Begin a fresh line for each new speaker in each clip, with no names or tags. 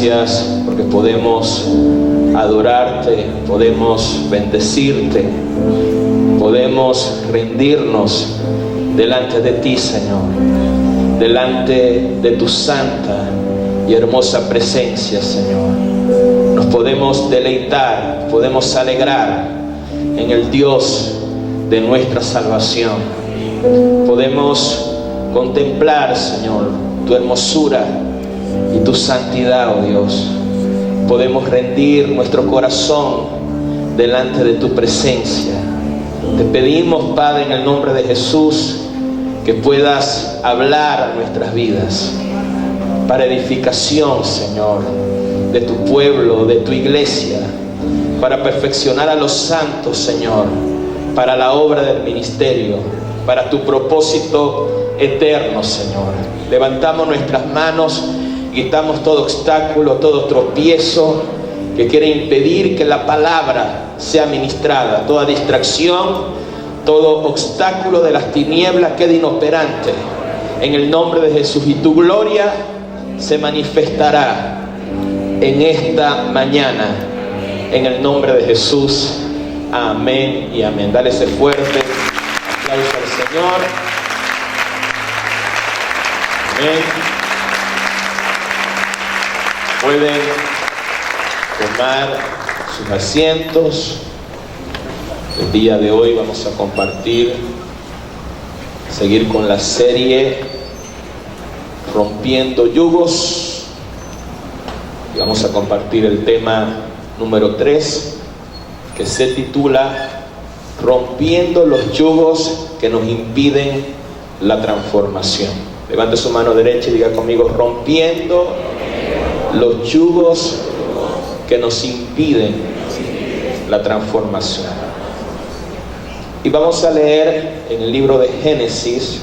gracias porque podemos adorarte, podemos bendecirte, podemos rendirnos delante de ti, Señor, delante de tu santa y hermosa presencia, Señor. Nos podemos deleitar, podemos alegrar en el Dios de nuestra salvación. Podemos contemplar, Señor, tu hermosura y tu santidad, oh Dios. Podemos rendir nuestro corazón delante de tu presencia. Te pedimos, Padre, en el nombre de Jesús, que puedas hablar a nuestras vidas para edificación, Señor, de tu pueblo, de tu iglesia, para perfeccionar a los santos, Señor, para la obra del ministerio, para tu propósito eterno, Señor. Levantamos nuestras manos, quitamos todo obstáculo, todo tropiezo que quiere impedir que la palabra sea ministrada. Toda distracción, todo obstáculo de las tinieblas quede inoperante en el nombre de Jesús, y tu gloria se manifestará en esta mañana en el nombre de Jesús. Amén y amén. Dale ese fuerte aplauso al Señor. Amén. Pueden tomar sus asientos. El día de hoy vamos a seguir con la serie Rompiendo Yugos, y vamos a compartir el tema número 3, que se titula Rompiendo los yugos que nos impiden la transformación. Levante su mano derecha y diga conmigo: rompiendo los yugos que nos impiden la transformación. Y vamos a leer en el libro de Génesis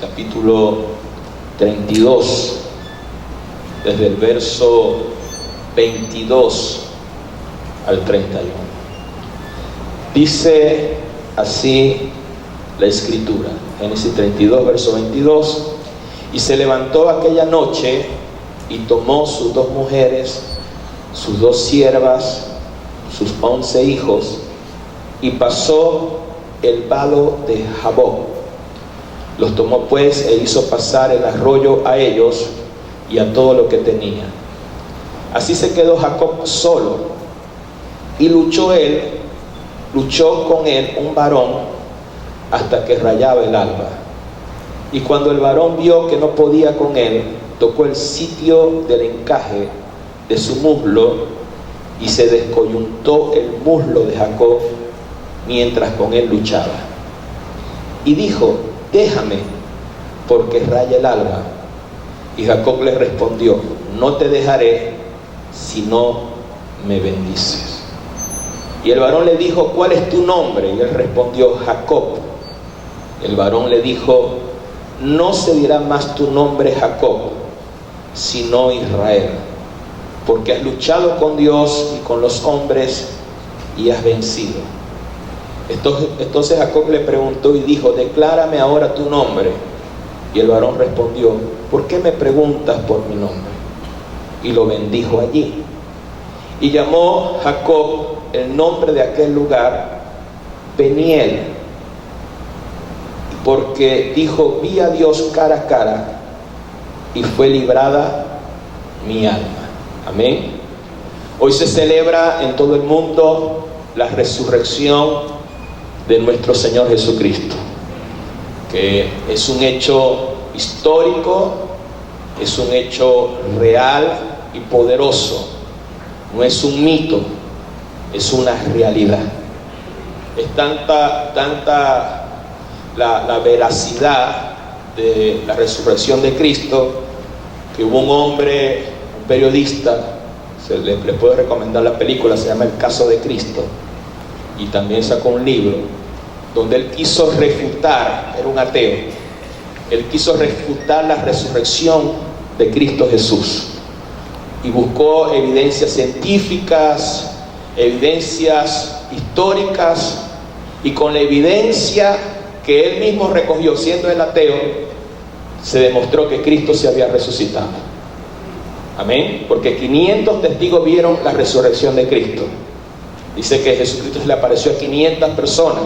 capítulo 32, desde el verso 22 al 31. Dice así la escritura, Génesis 32, verso 22: y se levantó aquella noche y tomó sus 2 mujeres, sus 2 siervas, sus 11 hijos, y pasó el vado de Jaboc. Los tomó pues e hizo pasar el arroyo a ellos y a todo lo que tenía. Así se quedó Jacob solo, y luchó con él un varón hasta que rayaba el alba. Y cuando el varón vio que no podía con él, tocó el sitio del encaje de su muslo, y se descoyuntó el muslo de Jacob mientras con él luchaba. Y dijo: déjame, porque raya el alba. Y Jacob le respondió: no te dejaré si no me bendices. Y el varón le dijo: ¿cuál es tu nombre? Y él respondió: Jacob. El varón le dijo: no se dirá más tu nombre Jacob, sino Israel, porque has luchado con Dios y con los hombres y has vencido. Entonces Jacob le preguntó y dijo: declárame ahora tu nombre. Y el varón respondió: ¿por qué me preguntas por mi nombre? Y lo bendijo allí. Y llamó Jacob el nombre de aquel lugar Peniel, porque dijo: vi a Dios cara a cara, y fue librada mi alma. Amén. Hoy se celebra en todo el mundo la resurrección de nuestro Señor Jesucristo, que es un hecho histórico, es un hecho real y poderoso. No es un mito, es una realidad. Es tanta la veracidad de la resurrección de Cristo, que hubo un hombre, un periodista, le puedo recomendar la película, se llama El Caso de Cristo, y también sacó un libro donde él quiso refutar, era un ateo, él quiso refutar la resurrección de Cristo Jesús, y buscó evidencias científicas, evidencias históricas, y con la evidencia que él mismo recogió siendo el ateo, se demostró que Cristo se había resucitado. Amén. Porque 500 testigos vieron la resurrección de Cristo. Dice que Jesucristo se le apareció a 500 personas.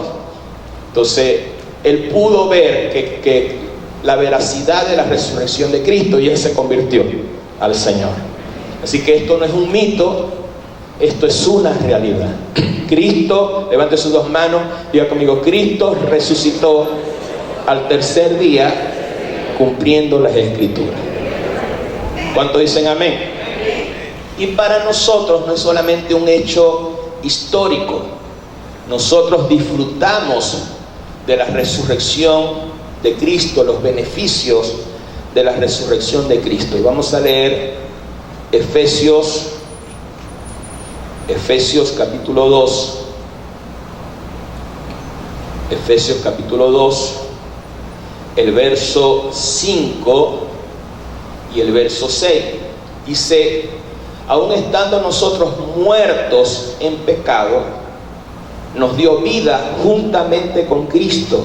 Entonces, él pudo ver que la veracidad de la resurrección de Cristo, y él se convirtió al Señor. Así que esto no es un mito, esto es una realidad. Cristo, levante sus dos manos, diga conmigo: Cristo resucitó al tercer día, cumpliendo las Escrituras. ¿Cuántos dicen amén? Y para nosotros no es solamente un hecho histórico. Nosotros disfrutamos de la resurrección de Cristo, los beneficios de la resurrección de Cristo. Y vamos a leer Efesios capítulo 2. Efesios capítulo 2, el verso 5 y el verso 6. Dice: aun estando nosotros muertos en pecado, nos dio vida juntamente con Cristo,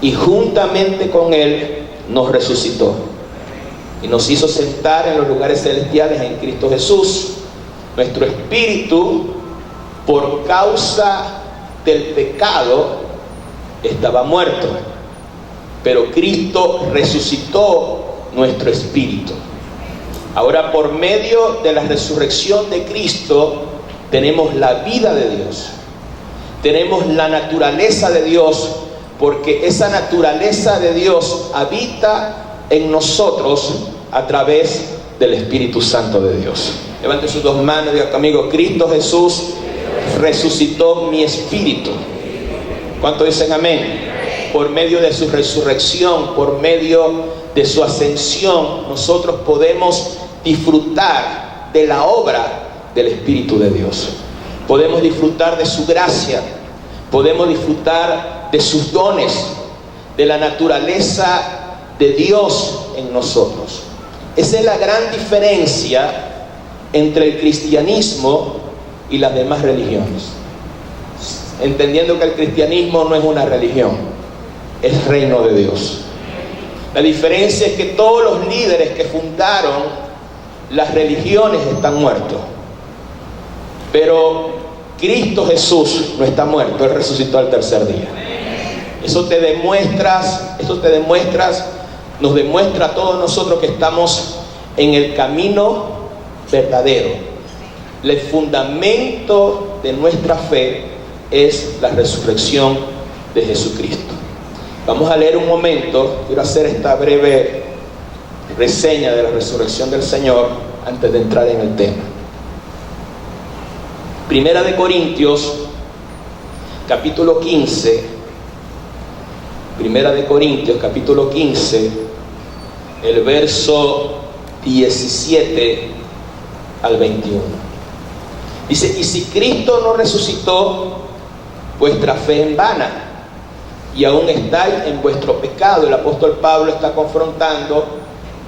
y juntamente con Él nos resucitó y nos hizo sentar en los lugares celestiales en Cristo Jesús. Nuestro espíritu, por causa del pecado, estaba muerto, pero Cristo resucitó nuestro espíritu. Ahora, por medio de la resurrección de Cristo, tenemos la vida de Dios, tenemos la naturaleza de Dios, porque esa naturaleza de Dios habita en nosotros a través del Espíritu Santo de Dios. Levante sus dos manos y diga conmigo: Cristo Jesús resucitó mi espíritu. ¿Cuántos dicen amén? Por medio de su resurrección, por medio de su ascensión, nosotros podemos disfrutar de la obra del Espíritu de Dios. Podemos disfrutar de su gracia, podemos disfrutar de sus dones, de la naturaleza de Dios en nosotros. Esa es la gran diferencia entre el cristianismo y las demás religiones. Entendiendo que el cristianismo no es una religión, es reino de Dios. La diferencia es que todos los líderes que fundaron las religiones están muertos, pero Cristo Jesús no está muerto, Él resucitó al tercer día. Eso nos demuestra a todos nosotros que estamos en el camino verdadero. El fundamento de nuestra fe es la resurrección de Jesucristo. Vamos a leer un momento. Quiero hacer esta breve reseña de la resurrección del Señor antes de entrar en el tema. Primera de Corintios capítulo 15. Primera de Corintios capítulo 15, el verso 17 al 21. Dice: y si Cristo no resucitó, vuestra fe en vana, y aún estáis en vuestro pecado. El apóstol Pablo está confrontando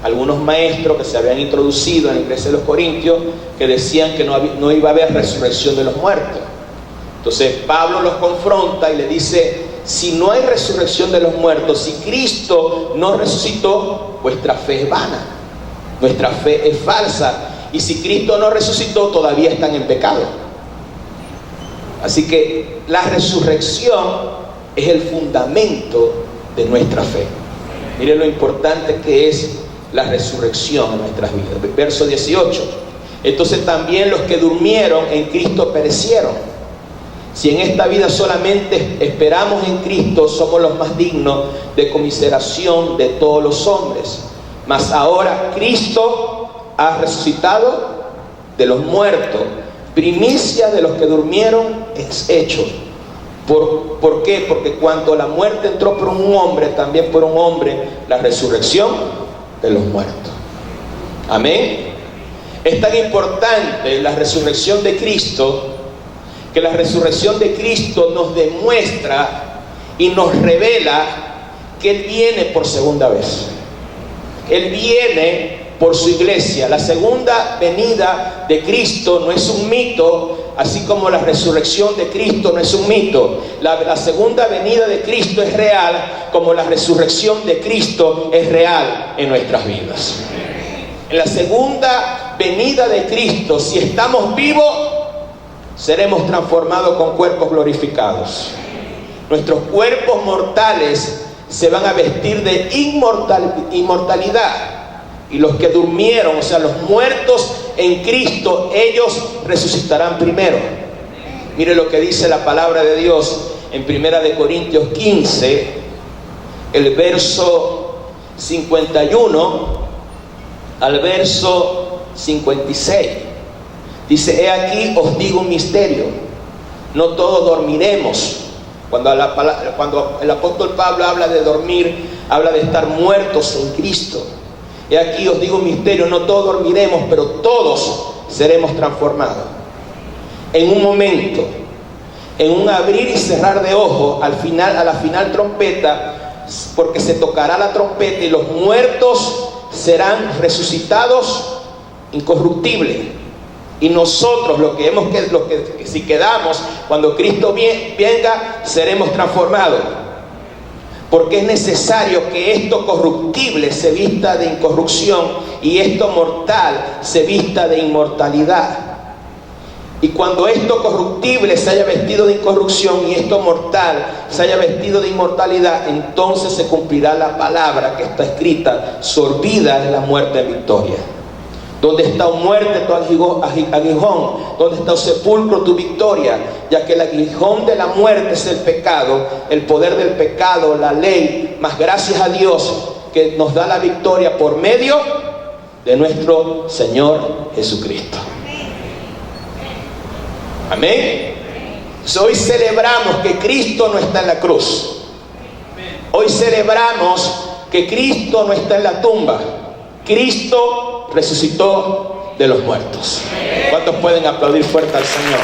a algunos maestros que se habían introducido en la iglesia de los Corintios, que decían que no iba a haber resurrección de los muertos. Entonces Pablo los confronta y le dice: si no hay resurrección de los muertos, si Cristo no resucitó, vuestra fe es vana, nuestra fe es falsa. Y si Cristo no resucitó, todavía están en pecado. Así que la resurrección es el fundamento de nuestra fe. Mire lo importante que es la resurrección en nuestras vidas. Verso 18. Entonces también los que durmieron en Cristo perecieron. Si en esta vida solamente esperamos en Cristo, somos los más dignos de conmiseración de todos los hombres. Mas ahora Cristo ha resucitado de los muertos, primicia de los que durmieron es hecho. ¿Por qué? Porque cuando la muerte entró por un hombre, también por un hombre la resurrección de los muertos. Amén. Es tan importante la resurrección de Cristo, que la resurrección de Cristo nos demuestra y nos revela que Él viene por segunda vez. Él viene por su iglesia. La segunda venida de Cristo no es un mito, así como la resurrección de Cristo no es un mito. La segunda venida de Cristo es real, como la resurrección de Cristo es real en nuestras vidas. En la segunda venida de Cristo, si estamos vivos, seremos transformados con cuerpos glorificados. Nuestros cuerpos mortales se van a vestir de inmortalidad. Y los que durmieron, o sea, los muertos en Cristo, ellos resucitarán primero. Mire lo que dice la palabra de Dios en 1 Corintios 15, el verso 51 al verso 56. Dice: he aquí os digo un misterio, no todos dormiremos. Cuando el apóstol Pablo habla de dormir, habla de estar muertos en Cristo. He aquí os digo un misterio, no todos dormiremos, pero todos seremos transformados. En un momento, en un abrir y cerrar de ojos, a la final trompeta, porque se tocará la trompeta y los muertos serán resucitados incorruptibles. Y nosotros, si quedamos, cuando Cristo venga, seremos transformados. Porque es necesario que esto corruptible se vista de incorrupción y esto mortal se vista de inmortalidad. Y cuando esto corruptible se haya vestido de incorrupción y esto mortal se haya vestido de inmortalidad, entonces se cumplirá la palabra que está escrita: sorbida es la muerte en victoria. ¿Dónde está, oh muerte, tu aguijón? ¿Dónde está, oh sepulcro, tu victoria? Ya que el aguijón de la muerte es el pecado, el poder del pecado, la ley. Mas gracias a Dios que nos da la victoria por medio de nuestro Señor Jesucristo. Amén. Entonces, hoy celebramos que Cristo no está en la cruz. Hoy celebramos que Cristo no está en la tumba. Cristo resucitó de los muertos. ¿Cuántos pueden aplaudir fuerte al Señor?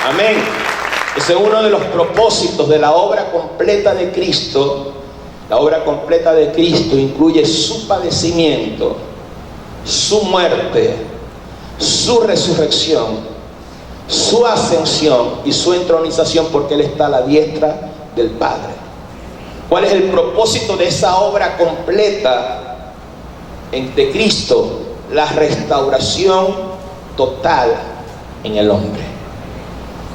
Amén. Ese es uno de los propósitos de la obra completa de Cristo. La obra completa de Cristo incluye su padecimiento, su muerte, su resurrección, su ascensión y su entronización, porque Él está a la diestra del Padre. ¿Cuál es el propósito de esa obra completa de Cristo? La restauración total en el hombre.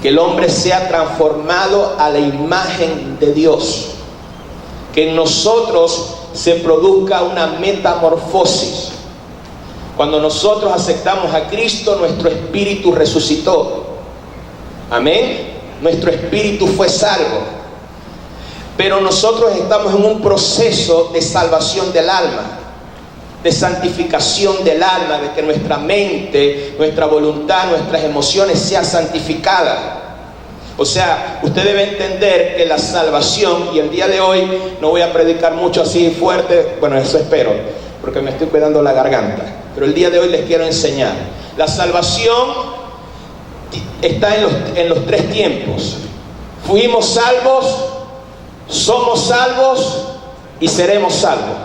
Que el hombre sea transformado a la imagen de Dios. Que en nosotros se produzca una metamorfosis. Cuando nosotros aceptamos a Cristo, nuestro espíritu resucitó. Amén. Nuestro espíritu fue salvo. Pero nosotros estamos en un proceso de salvación del alma, de santificación del alma, de que nuestra mente, nuestra voluntad, nuestras emociones sean santificadas. O sea, usted debe entender que la salvación, y el día de hoy no voy a predicar mucho así fuerte, bueno, eso espero, porque me estoy cuidando la garganta, pero el día de hoy les quiero enseñar. La salvación está en los tres tiempos. Fuimos salvos, somos salvos y seremos salvos.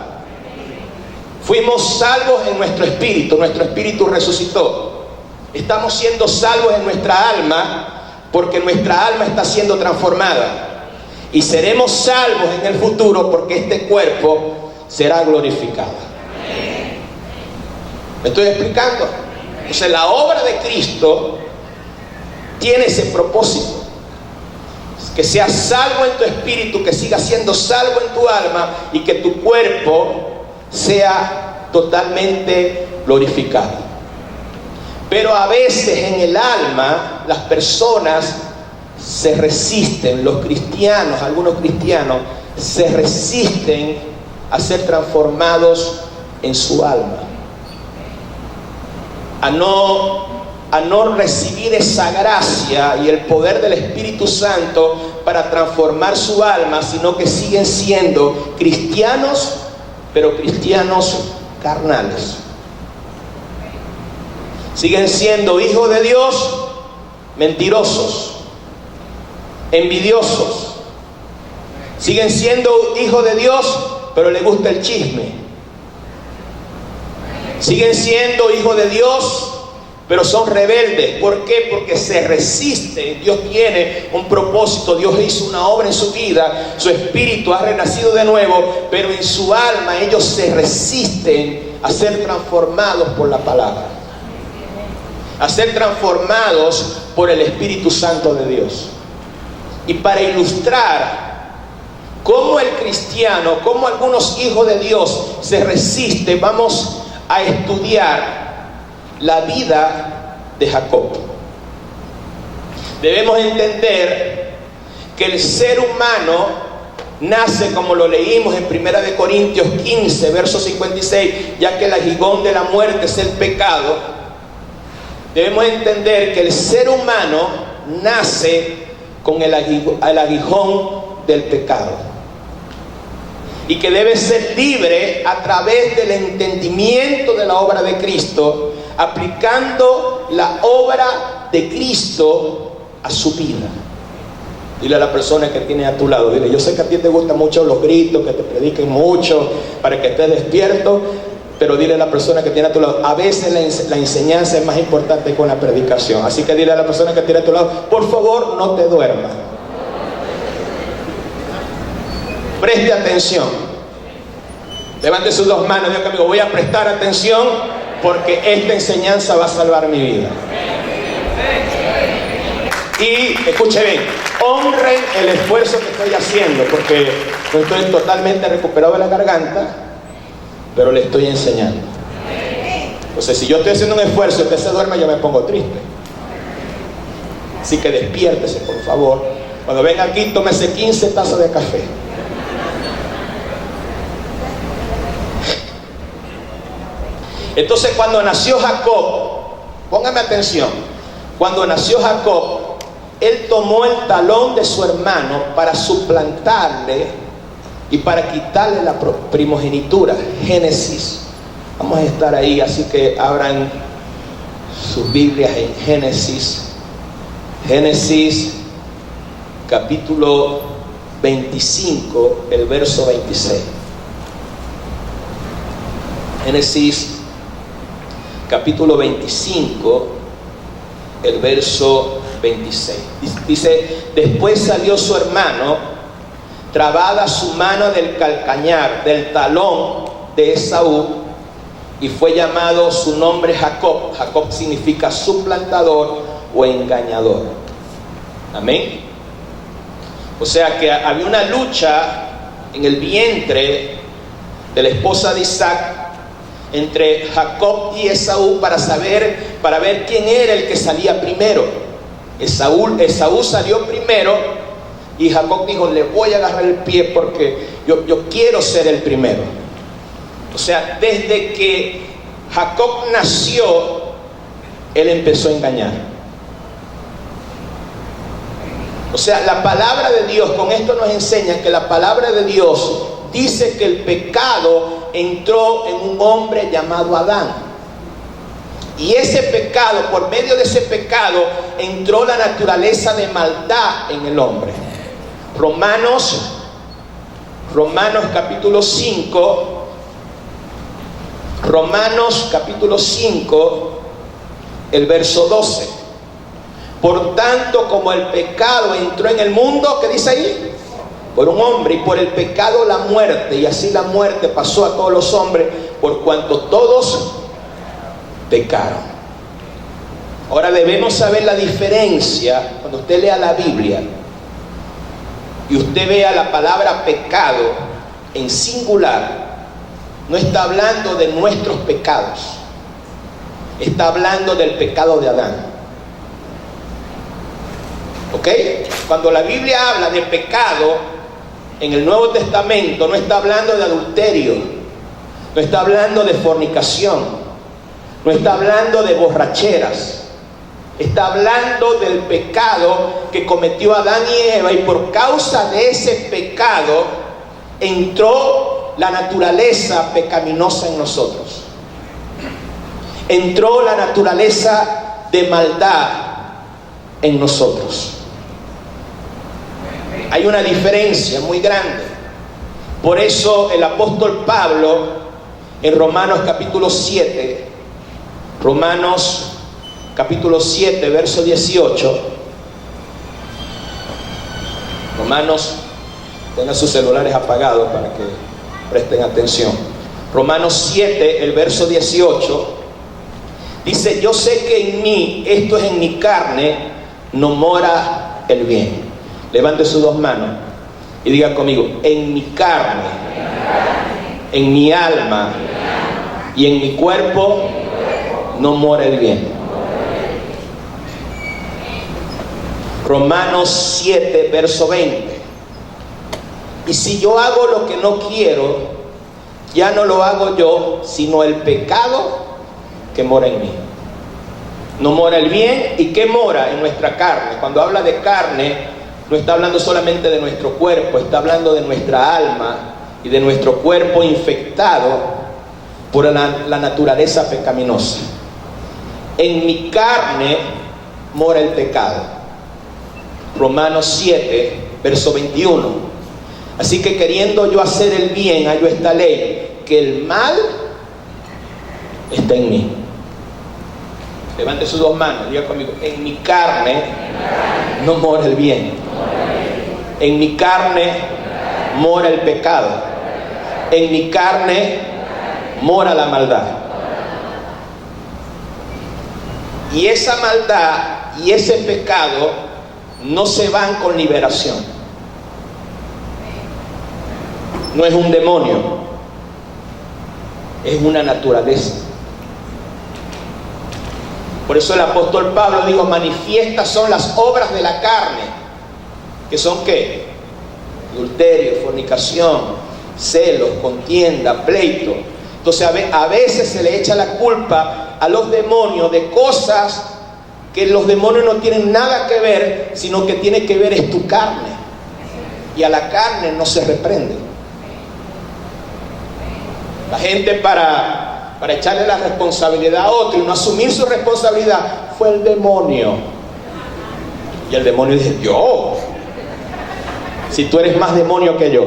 Fuimos salvos en nuestro espíritu resucitó. Estamos siendo salvos en nuestra alma, porque nuestra alma está siendo transformada. Y seremos salvos en el futuro, porque este cuerpo será glorificado. ¿Me estoy explicando? Entonces la obra de Cristo tiene ese propósito. Que seas salvo en tu espíritu, que sigas siendo salvo en tu alma y que tu cuerpo sea totalmente glorificado. Pero a veces en el alma las personas se resisten, los cristianos, algunos cristianos se resisten a ser transformados en su alma, a no recibir esa gracia y el poder del Espíritu Santo para transformar su alma, sino que siguen siendo cristianos, pero cristianos carnales. Siguen siendo hijos de Dios, mentirosos, envidiosos. Siguen siendo hijos de Dios, pero les gusta el chisme. Siguen siendo hijos de Dios, pero son rebeldes. ¿Por qué? Porque se resisten. Dios tiene un propósito, Dios hizo una obra en su vida, su espíritu ha renacido de nuevo, pero en su alma ellos se resisten a ser transformados por la palabra, a ser transformados por el Espíritu Santo de Dios. Y para ilustrar cómo el cristiano, cómo algunos hijos de Dios se resisten, vamos a estudiar la vida de Jacob. Debemos entender que el ser humano nace, como lo leímos en 1 Corintios 15, verso 56, ya que el aguijón de la muerte es el pecado. Debemos entender que el ser humano nace con el aguijón del pecado, y que debe ser libre a través del entendimiento de la obra de Cristo, aplicando la obra de Cristo a su vida. Dile a la persona que tiene a tu lado, dile: yo sé que a ti te gustan mucho los gritos, que te prediquen mucho para que estés despierto, pero dile a la persona que tiene a tu lado, a veces la enseñanza es más importante que la predicación. Así que dile a la persona que tiene a tu lado: por favor, no te duermas. Preste atención. Levante sus dos manos, diga conmigo: voy a prestar atención porque esta enseñanza va a salvar mi vida. Y escuche bien, honren el esfuerzo que estoy haciendo, porque no estoy totalmente recuperado de la garganta, pero le estoy enseñando. Entonces, si yo estoy haciendo un esfuerzo y usted se duerme, yo me pongo triste. Así que despiértese, por favor. Cuando venga aquí, tómese 15 tazas de café. Entonces, cuando nació Jacob, póngame atención, cuando nació Jacob, él tomó el talón de su hermano para suplantarle y para quitarle la primogenitura. Génesis, vamos a estar ahí, así que abran sus Biblias en Génesis capítulo 25, el verso 26. Génesis capítulo 25, el verso 26. Dice: después salió su hermano, trabada su mano del calcañar, del talón de Esaú, y fue llamado su nombre Jacob. Jacob significa suplantador o engañador. Amén. O sea que había una lucha en el vientre de la esposa de Isaac entre Jacob y Esaú para ver quién era el que salía primero. Esaú salió primero y Jacob dijo: le voy a agarrar el pie porque yo quiero ser el primero. O sea, desde que Jacob nació, él empezó a engañar. O sea, la palabra de Dios, con esto nos enseña que la palabra de Dios dice que el pecado entró en un hombre llamado Adán. Y ese pecado, por medio de ese pecado, entró la naturaleza de maldad en el hombre. Romanos capítulo 5, el verso 12. Por tanto, como el pecado entró en el mundo, ¿qué dice ahí? Por un hombre, y por el pecado la muerte, y así la muerte pasó a todos los hombres, por cuanto todos pecaron. Ahora debemos saber la diferencia. Cuando usted lea la Biblia y usted vea la palabra pecado en singular, no está hablando de nuestros pecados, está hablando del pecado de Adán. ¿Ok? Cuando la Biblia habla de pecado en el Nuevo Testamento, no está hablando de adulterio, no está hablando de fornicación, no está hablando de borracheras, está hablando del pecado que cometió Adán y Eva, y por causa de ese pecado entró la naturaleza pecaminosa en nosotros, entró la naturaleza de maldad en nosotros. Hay una diferencia muy grande. Por eso el apóstol Pablo en Romanos capítulo 7, Romanos capítulo 7, verso 18. Romanos, tengan sus celulares apagados para que presten atención. Romanos 7, el verso 18, dice: yo sé que en mí, esto es en mi carne, no mora el bien. Levante sus dos manos y diga conmigo: en mi carne, en mi alma y en mi cuerpo no mora el bien. Romanos 7, verso 20. Y si yo hago lo que no quiero, ya no lo hago yo, sino el pecado que mora en mí. No mora el bien. ¿Y qué mora en nuestra carne? Cuando habla de carne, no está hablando solamente de nuestro cuerpo, está hablando de nuestra alma y de nuestro cuerpo infectado por la naturaleza pecaminosa. En mi carne mora el pecado. Romanos 7, verso 21. Así que queriendo yo hacer el bien, hallo esta ley, que el mal está en mí. Levante sus dos manos, diga conmigo: en mi carne no mora el bien. En mi carne mora el pecado. En mi carne mora la maldad. Y esa maldad y ese pecado no se van con liberación. No es un demonio, es una naturaleza. Por eso el apóstol Pablo dijo: manifiestas son las obras de la carne, que son ¿qué? Adulterio, fornicación, celos, contienda, pleito. Entonces a veces se le echa la culpa a los demonios de cosas que los demonios no tienen nada que ver, sino que tiene que ver es tu carne. Y a la carne no se reprende. La gente para echarle la responsabilidad a otro y no asumir su responsabilidad, fue el demonio. Y el demonio dice: yo, si tú eres más demonio que yo.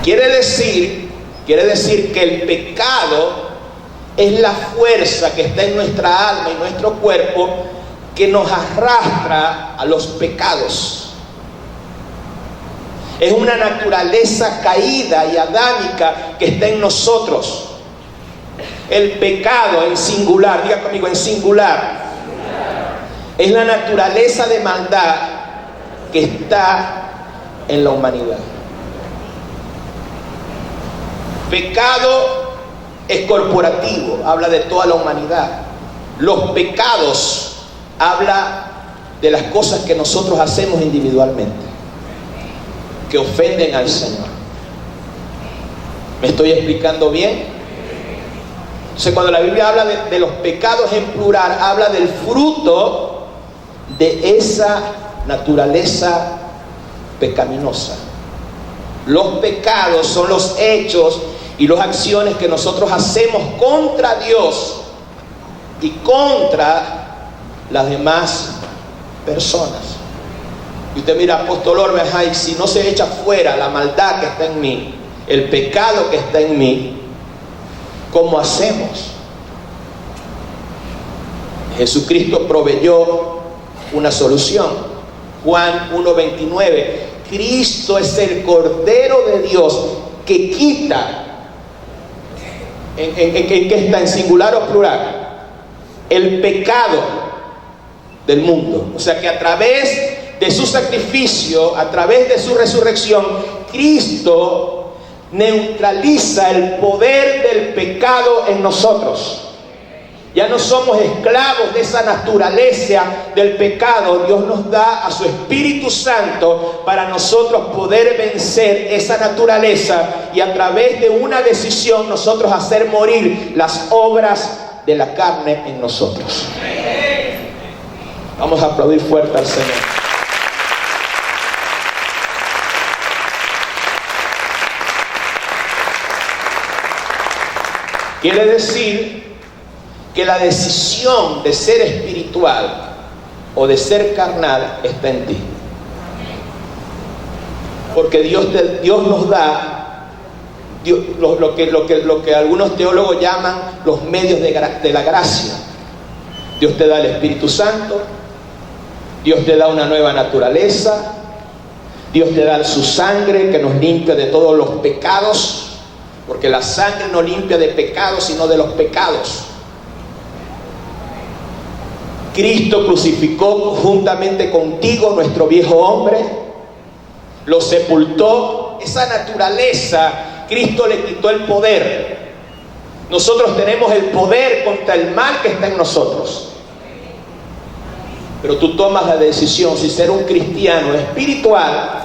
Quiere decir que el pecado es la fuerza que está en nuestra alma y nuestro cuerpo que nos arrastra a los pecados. Es una naturaleza caída y adámica que está en nosotros. El pecado en singular, diga conmigo: en singular, es la naturaleza de maldad que está en la humanidad. Pecado es corporativo, habla de toda la humanidad. Los pecados habla de las cosas que nosotros hacemos individualmente, que ofenden al Señor. ¿Me estoy explicando bien? Entonces, cuando la Biblia habla de los pecados en plural, habla del fruto de esa naturaleza pecaminosa. Los pecados son los hechos y las acciones que nosotros hacemos contra Dios y contra las demás personas. Y usted mira, apóstol Orbe, y si no se echa fuera la maldad que está en mí, el pecado que está en mí, ¿cómo hacemos? Jesucristo proveyó una solución. Juan 1:29. Cristo es el Cordero de Dios que quita, ¿en qué está? ¿En singular o plural? El pecado del mundo. O sea que a través de su sacrificio, a través de su resurrección, Cristo neutraliza el poder del pecado en nosotros. Ya no somos esclavos de esa naturaleza del pecado. Dios nos da a su Espíritu Santo para nosotros poder vencer esa naturaleza y a través de una decisión nosotros hacer morir las obras de la carne en nosotros. Vamos a aplaudir fuerte al Señor. Quiere decir que la decisión de ser espiritual o de ser carnal está en ti. Porque Dios nos da lo que algunos teólogos llaman los medios de la gracia. Dios te da el Espíritu Santo, Dios te da una nueva naturaleza, Dios te da su sangre que nos limpia de todos los pecados, porque la sangre no limpia de pecados, sino de los pecados. Cristo crucificó juntamente contigo nuestro viejo hombre, lo sepultó. Esa naturaleza, Cristo le quitó el poder. Nosotros tenemos el poder contra el mal que está en nosotros. Pero tú tomas la decisión si ser un cristiano espiritual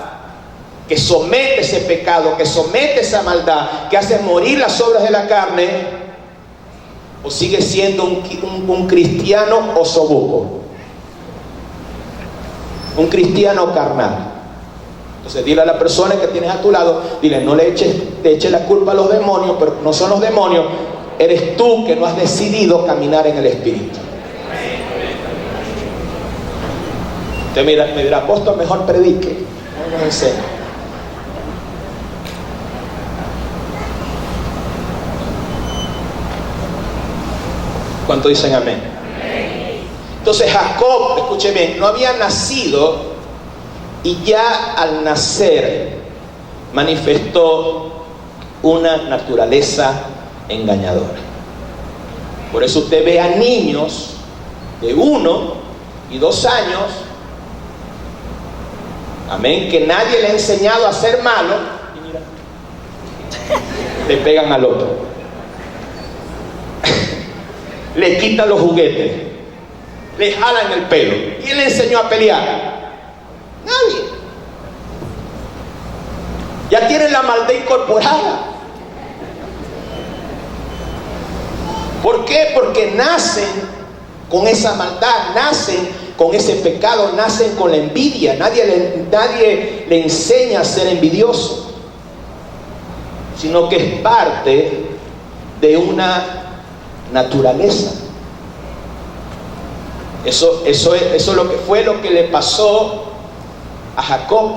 que somete ese pecado, que somete esa maldad, que hace morir las obras de la carne, o sigues siendo un cristiano osobuco, un cristiano carnal. Entonces dile a la persona que tienes a tu lado, dile, no le eches la culpa a los demonios, pero no son los demonios, eres tú que no has decidido caminar en el Espíritu. Usted me dirá, apóstol, mejor predique, no nos enseña. ¿Cuánto dicen amén? Entonces Jacob, escuche bien, no había nacido y ya al nacer manifestó una naturaleza engañadora. Por eso usted ve a niños de 1 y 2 años, amén, que nadie le ha enseñado a ser malo, y mira, le pegan al otro. Le quitan los juguetes, le jalan el pelo. ¿Quién le enseñó a pelear? Nadie. Ya tienen la maldad incorporada. ¿Por qué? Porque nacen con esa maldad, nacen con ese pecado, nacen con la envidia. Nadie le enseña a ser envidioso, sino que es parte de una naturaleza. Eso es lo que le pasó a Jacob.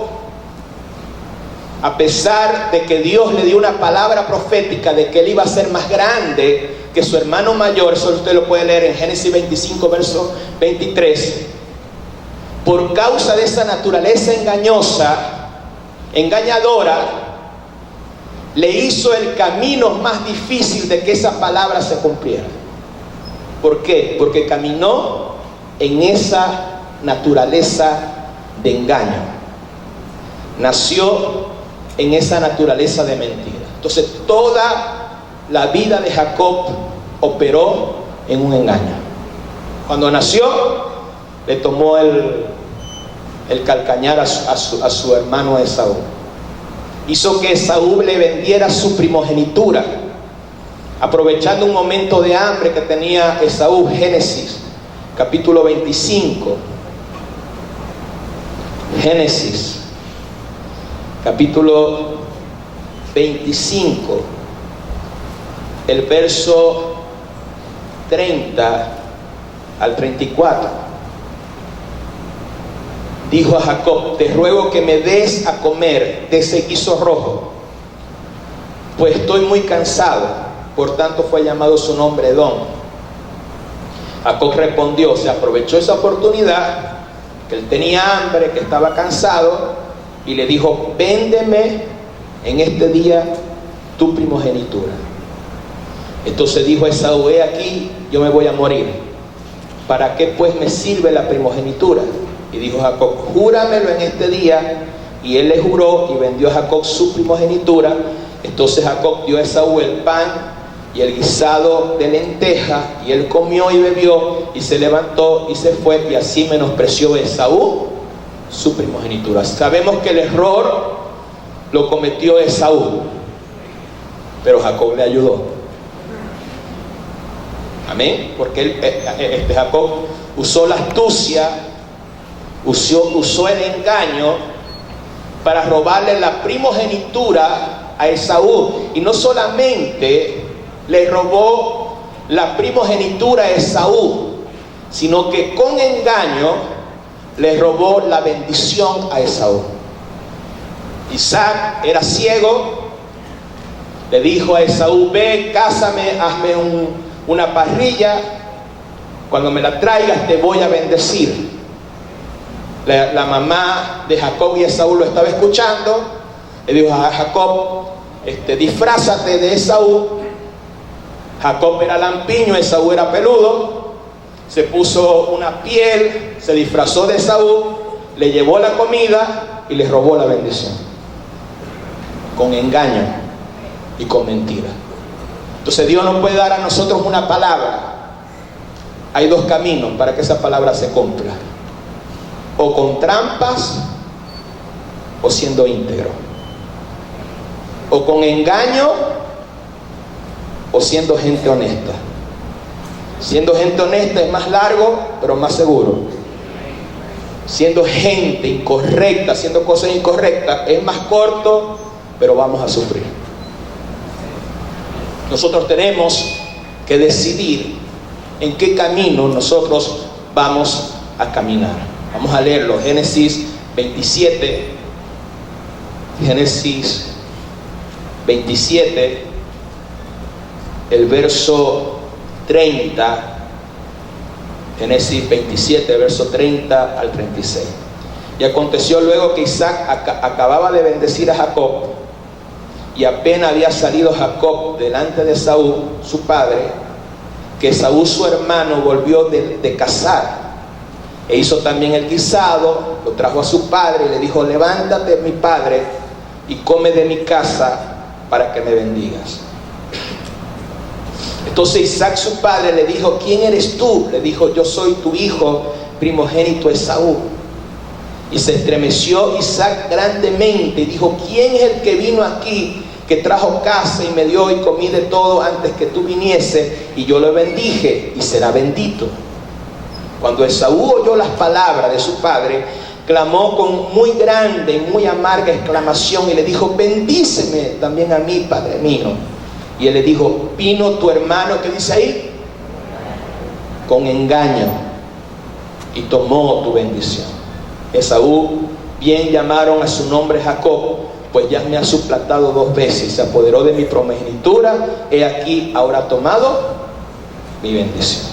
A pesar de que Dios le dio una palabra profética de que él iba a ser más grande que su hermano mayor, eso usted lo puede leer en Génesis 25, verso 23. Por causa de esa naturaleza engañadora, le hizo el camino más difícil de que esa palabra se cumpliera. ¿Por qué? Porque caminó en esa naturaleza de engaño. Nació en esa naturaleza de mentira. Entonces toda la vida de Jacob operó en un engaño. Cuando nació, le tomó el calcañar a su hermano Esaú. Hizo que Esaú le vendiera su primogenitura, aprovechando un momento de hambre que tenía Esaú. Génesis capítulo 25. Génesis capítulo 25, el verso 30 al 34. Dijo a Jacob: te ruego que me des a comer de ese guiso rojo, pues estoy muy cansado. Por tanto fue llamado su nombre Edom. Jacob respondió, se aprovechó esa oportunidad, que él tenía hambre, que estaba cansado, y le dijo: véndeme en este día tu primogenitura. Entonces dijo Esaú: he aquí, yo me voy a morir, ¿para qué pues me sirve la primogenitura? Y dijo Jacob: júramelo en este día. Y él le juró, y vendió a Jacob su primogenitura. Entonces Jacob dio a Esaú el pan y el guisado de lenteja, y él comió y bebió, y se levantó y se fue, y así menospreció Esaú su primogenitura. Sabemos que el error lo cometió Esaú, pero Jacob le ayudó. Amén. Porque Jacob usó la astucia, usó el engaño para robarle la primogenitura a Esaú. Y no solamente le robó la primogenitura a Esaú, sino que con engaño le robó la bendición a Esaú. Isaac era ciego, le dijo a Esaú: ve, cásame, hazme una parrilla, cuando me la traigas te voy a bendecir. La mamá de Jacob y Esaú lo estaba escuchando, le dijo a Jacob: disfrázate de Esaú. Jacob era lampiño, Esaú era peludo, se puso una piel, se disfrazó de Esaú, le llevó la comida y le robó la bendición, con engaño y con mentira. Entonces Dios nos puede dar a nosotros una palabra. Hay dos caminos para que esa palabra se cumpla: o con trampas o siendo íntegro, o con engaño o siendo gente honesta. Siendo gente honesta es más largo pero más seguro. Siendo gente incorrecta, haciendo cosas incorrectas, es más corto pero vamos a sufrir. Nosotros tenemos que decidir en qué camino nosotros vamos a caminar. Vamos a leerlo. Génesis 27, el verso 30. Génesis 27, verso 30 al 36. Y aconteció luego que Isaac acababa de bendecir a Jacob, y apenas había salido Jacob delante de Esaú, su padre, que Esaú su hermano volvió de cazar, e hizo también el guisado, lo trajo a su padre y le dijo: levántate, mi padre, y come de mi casa para que me bendigas. Entonces Isaac su padre le dijo: ¿quién eres tú? Le dijo: yo soy tu hijo primogénito Esaú. Y se estremeció Isaac grandemente y dijo: ¿quién es el que vino aquí, que trajo casa y me dio y comí de todo antes que tú viniese? Y yo lo bendije y será bendito. Cuando Esaú oyó las palabras de su padre, clamó con muy grande y muy amarga exclamación y le dijo: bendíceme también a mí, padre mío. Y él le dijo: vino tu hermano, ¿qué dice ahí? Con engaño, y tomó tu bendición. Esaú, bien llamaron a su nombre Jacob, pues ya me ha suplantado 2 veces, se apoderó de mi primogenitura, he aquí ahora ha tomado mi bendición.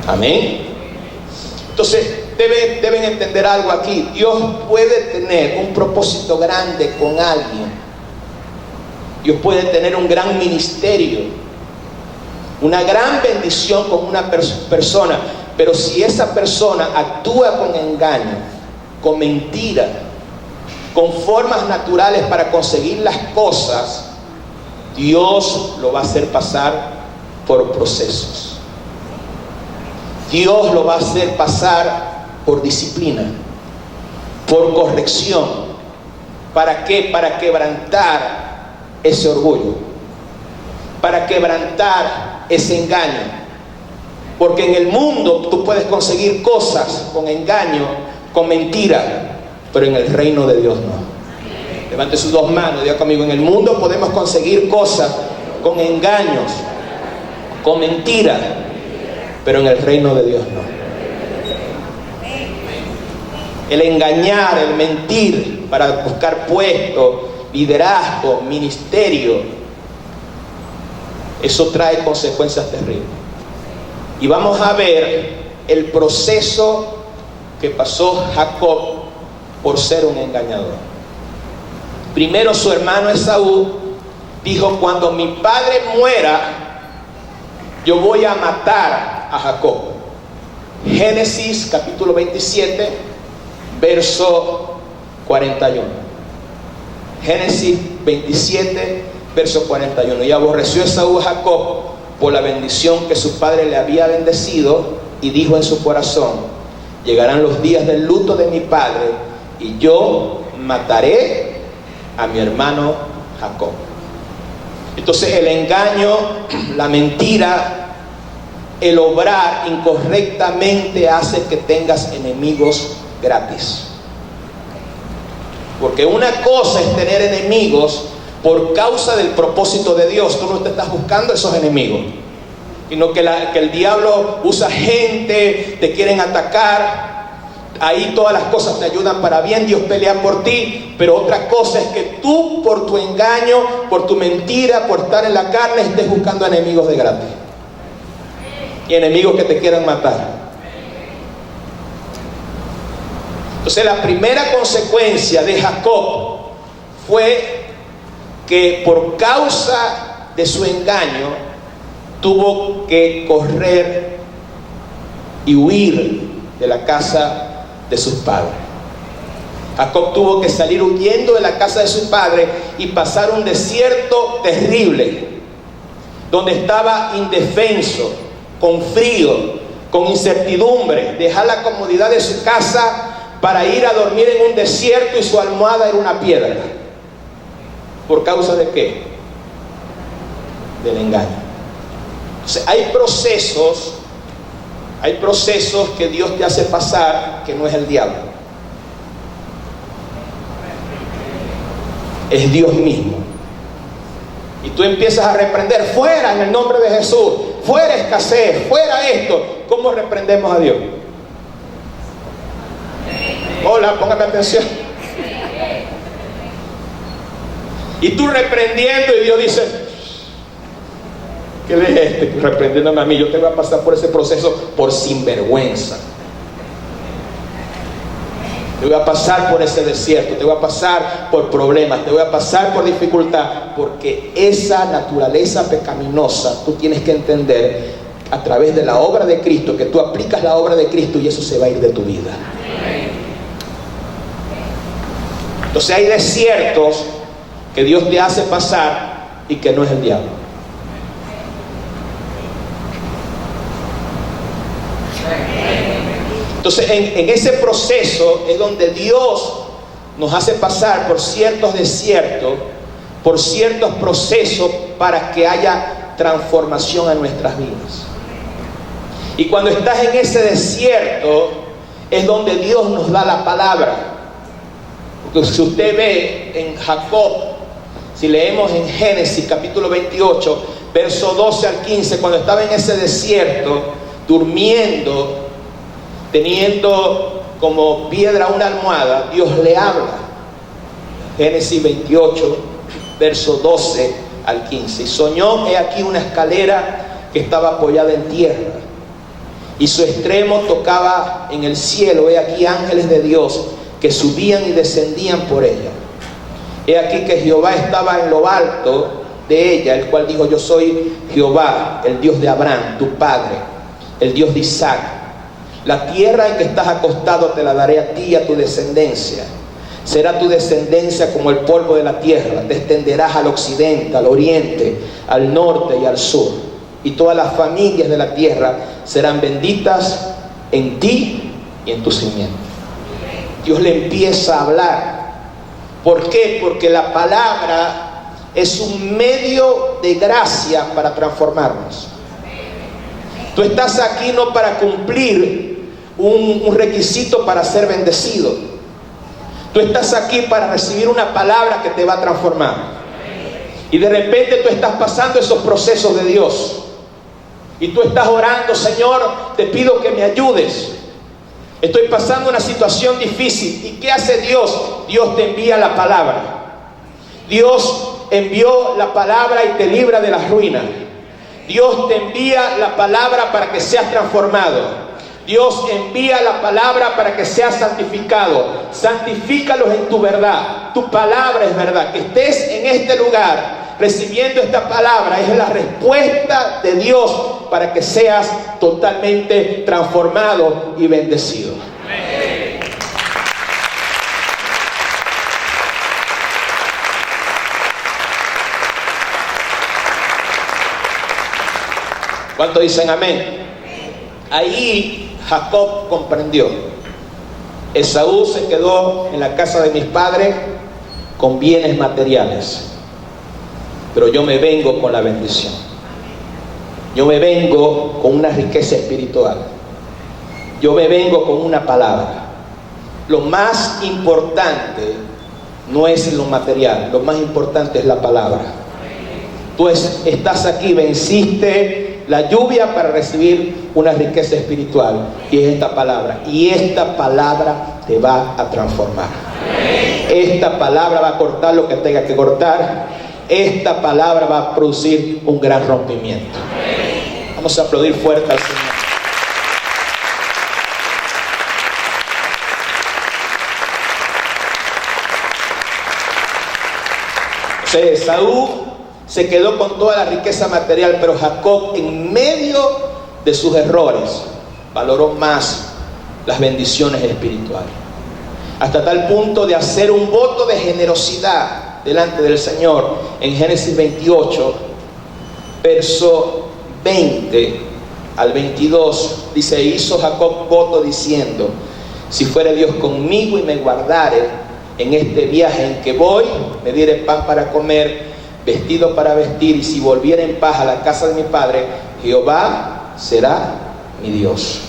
Amén. Entonces deben entender algo aquí. Dios puede tener un propósito grande con alguien. Dios puede tener un gran ministerio, una gran bendición con una persona, pero si esa persona actúa con engaño, con mentira, con formas naturales para conseguir las cosas, Dios lo va a hacer pasar por procesos. Dios lo va a hacer pasar por disciplina, por corrección. ¿Para qué? Para quebrantar ese orgullo, para quebrantar ese engaño. Porque en el mundo tú puedes conseguir cosas con engaño, con mentira, pero en el reino de Dios no. Levante sus 2 manos, diga conmigo: en el mundo podemos conseguir cosas con engaños, con mentira, pero en el reino de Dios no. El engañar, el mentir para buscar puestos, liderazgo, ministerio, eso trae consecuencias terribles. Y vamos a ver el proceso que pasó Jacob por ser un engañador. Primero, su hermano Esaú dijo: cuando mi padre muera, yo voy a matar a Jacob. Génesis capítulo 27, verso 41. Génesis 27, verso 41. Y aborreció Esaú a Jacob por la bendición que su padre le había bendecido, y dijo en su corazón: llegarán los días del luto de mi padre, y yo mataré a mi hermano Jacob. Entonces el engaño, la mentira, el obrar incorrectamente hace que tengas enemigos gratis. Porque una cosa es tener enemigos por causa del propósito de Dios. Tú no te estás buscando esos enemigos, sino que el diablo usa gente, te quieren atacar, Ahí todas las cosas te ayudan para bien, Dios pelea por ti, pero otra cosa es que tú por tu engaño, por tu mentira, por estar en la carne, estés buscando enemigos de gratis. Y enemigos que te quieran matar. Entonces la primera consecuencia de Jacob fue que por causa de su engaño tuvo que correr y huir de la casa de sus padres. Jacob tuvo que salir huyendo de la casa de su padre y pasar un desierto terrible, donde estaba indefenso, con frío, con incertidumbre, dejar la comodidad de su casa para ir a dormir en un desierto y su almohada era una piedra. ¿Por causa de qué? Del engaño. Entonces, hay procesos que Dios te hace pasar que no es el diablo. Es Dios mismo. Y tú empiezas a reprender, fuera en el nombre de Jesús, fuera escasez, fuera esto. ¿Cómo reprendemos a Dios? Hola, póngame atención. Y tú reprendiendo y Dios dice, ¿qué es reprendiéndome a mí? Yo te voy a pasar por ese proceso por sinvergüenza. Te voy a pasar por ese desierto, te voy a pasar por problemas, te voy a pasar por dificultad, porque esa naturaleza pecaminosa tú tienes que entender a través de la obra de Cristo, que tú aplicas la obra de Cristo y eso se va a ir de tu vida. Entonces hay desiertos que Dios te hace pasar y que no es el diablo. Entonces en ese proceso es donde Dios nos hace pasar por ciertos desiertos, por ciertos procesos para que haya transformación en nuestras vidas. Y cuando estás en ese desierto es donde Dios nos da la palabra. Porque si usted ve en Jacob, si leemos en Génesis capítulo 28, verso 12 al 15, cuando estaba en ese desierto, durmiendo, teniendo como piedra una almohada, Dios le habla. Génesis 28, verso 12 al 15. Y soñó, he aquí una escalera que estaba apoyada en tierra, y su extremo tocaba en el cielo. He aquí ángeles de Dios que subían y descendían por ella. He aquí que Jehová estaba en lo alto de ella, el cual dijo: yo soy Jehová, el Dios de Abraham, tu padre, el Dios de Isaac. La tierra en que estás acostado te la daré a ti y a tu descendencia. Será tu descendencia como el polvo de la tierra. Te extenderás al occidente, al oriente, al norte y al sur. Y todas las familias de la tierra serán benditas en ti y en tu simiente. Dios le empieza a hablar. ¿Por qué? Porque la palabra es un medio de gracia para transformarnos. Tú estás aquí no para cumplir un requisito para ser bendecido. Tú estás aquí para recibir una palabra que te va a transformar. Y de repente tú estás pasando esos procesos de Dios. Y tú estás orando: Señor, te pido que me ayudes. Estoy pasando una situación difícil. ¿Y qué hace Dios? Dios te envía la palabra. Dios envió la palabra y te libra de las ruinas. Dios te envía la palabra para que seas transformado. Dios envía la palabra para que seas santificado. Santifícalos en tu verdad. Tu palabra es verdad. Que estés en este lugar recibiendo esta palabra es la respuesta de Dios para que seas totalmente transformado y bendecido. Amén. ¿Cuántos dicen amén? Ahí Jacob comprendió. Esaú se quedó en la casa de mis padres con bienes materiales, pero yo me vengo con la bendición. Yo me vengo con una riqueza espiritual. Yo me vengo con una palabra. Lo más importante no es lo material, lo más importante es la palabra. Tú estás aquí, venciste la lluvia para recibir una riqueza espiritual, y es esta palabra. Y esta palabra te va a transformar. Esta palabra va a cortar lo que tenga que cortar. Esta palabra va a producir un gran rompimiento. Vamos a aplaudir fuerte al Señor. Esaú se quedó con toda la riqueza material, pero Jacob, en medio de sus errores, valoró más las bendiciones espirituales, hasta tal punto de hacer un voto de generosidad delante del Señor. En Génesis 28, verso 20 al 22, dice: hizo Jacob voto diciendo: si fuere Dios conmigo y me guardare en este viaje en que voy, me diere pan para comer, vestido para vestir, y si volviera en paz a la casa de mi padre, Jehová será mi Dios.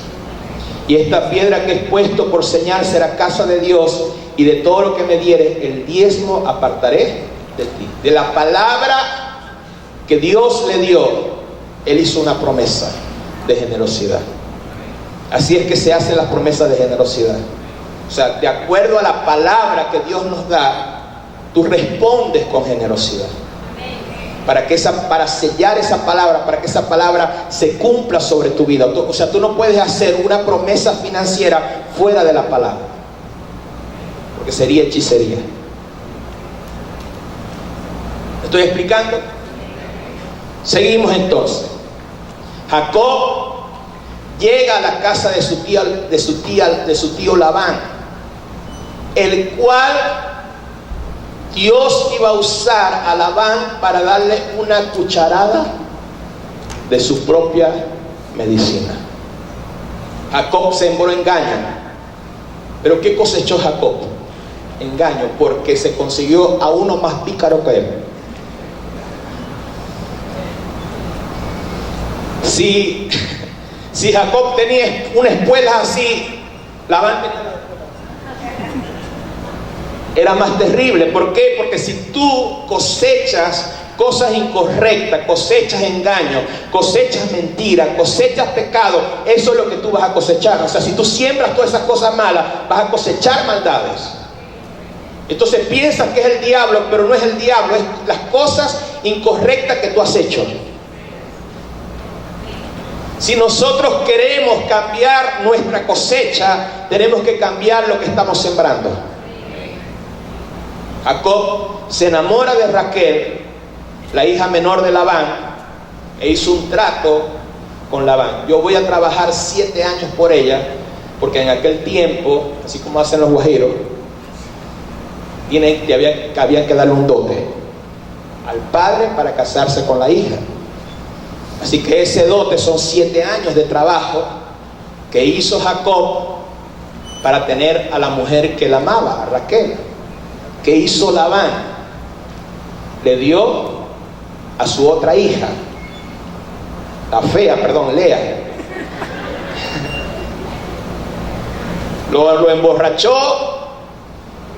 Y esta piedra que he puesto por señal será casa de Dios, y de todo lo que me diere, el diezmo apartaré de ti. De la palabra que Dios le dio, él hizo una promesa de generosidad. Así es que se hacen las promesas de generosidad. O sea, de acuerdo a la palabra que Dios nos da, tú respondes con generosidad. Para sellar esa palabra, para que esa palabra se cumpla sobre tu vida. O sea, tú no puedes hacer una promesa financiera fuera de la palabra, porque sería hechicería. ¿Me estoy explicando? Seguimos entonces. Jacob llega a la casa de su tío Labán, el cual Dios iba a usar a Labán para darle una cucharada de su propia medicina. Jacob sembró engaño. ¿Pero qué cosechó Jacob? Engaño, porque se consiguió a uno más pícaro que él. Si Jacob tenía una espuela así, Labán tenía una espuela. Era más terrible. ¿Por qué? Porque si tú cosechas cosas incorrectas, cosechas engaño, cosechas mentiras, cosechas pecado, eso es lo que tú vas a cosechar. O sea, si tú siembras todas esas cosas malas, vas a cosechar maldades. Entonces piensas que es el diablo, pero no es el diablo, es las cosas incorrectas que tú has hecho. Si nosotros queremos cambiar nuestra cosecha, tenemos que cambiar lo que estamos sembrando. Jacob se enamora de Raquel, la hija menor de Labán, e hizo un trato con Labán. Yo voy a trabajar 7 años por ella, porque en aquel tiempo, así como hacen los guajiros, había que darle un dote al padre para casarse con la hija. Así que ese dote son 7 años de trabajo que hizo Jacob para tener a la mujer que la amaba, a Raquel. ¿Qué hizo Labán? Le dio a su otra hija, Lea. Lo emborrachó,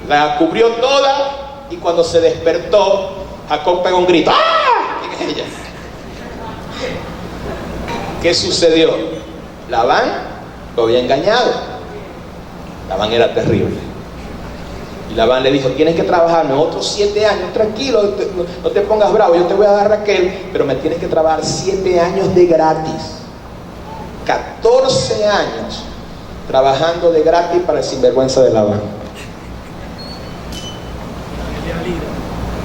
la cubrió toda, y cuando se despertó, Jacob pegó un grito. ¡Ah! ¿Quién es ella? ¿Qué sucedió? Labán lo había engañado. Labán era terrible. Y Labán le dijo: tienes que trabajarme otros 7 años, tranquilo, no te pongas bravo, yo te voy a dar a Raquel, pero me tienes que trabajar 7 años de gratis. 14 años trabajando de gratis para el sinvergüenza de Labán.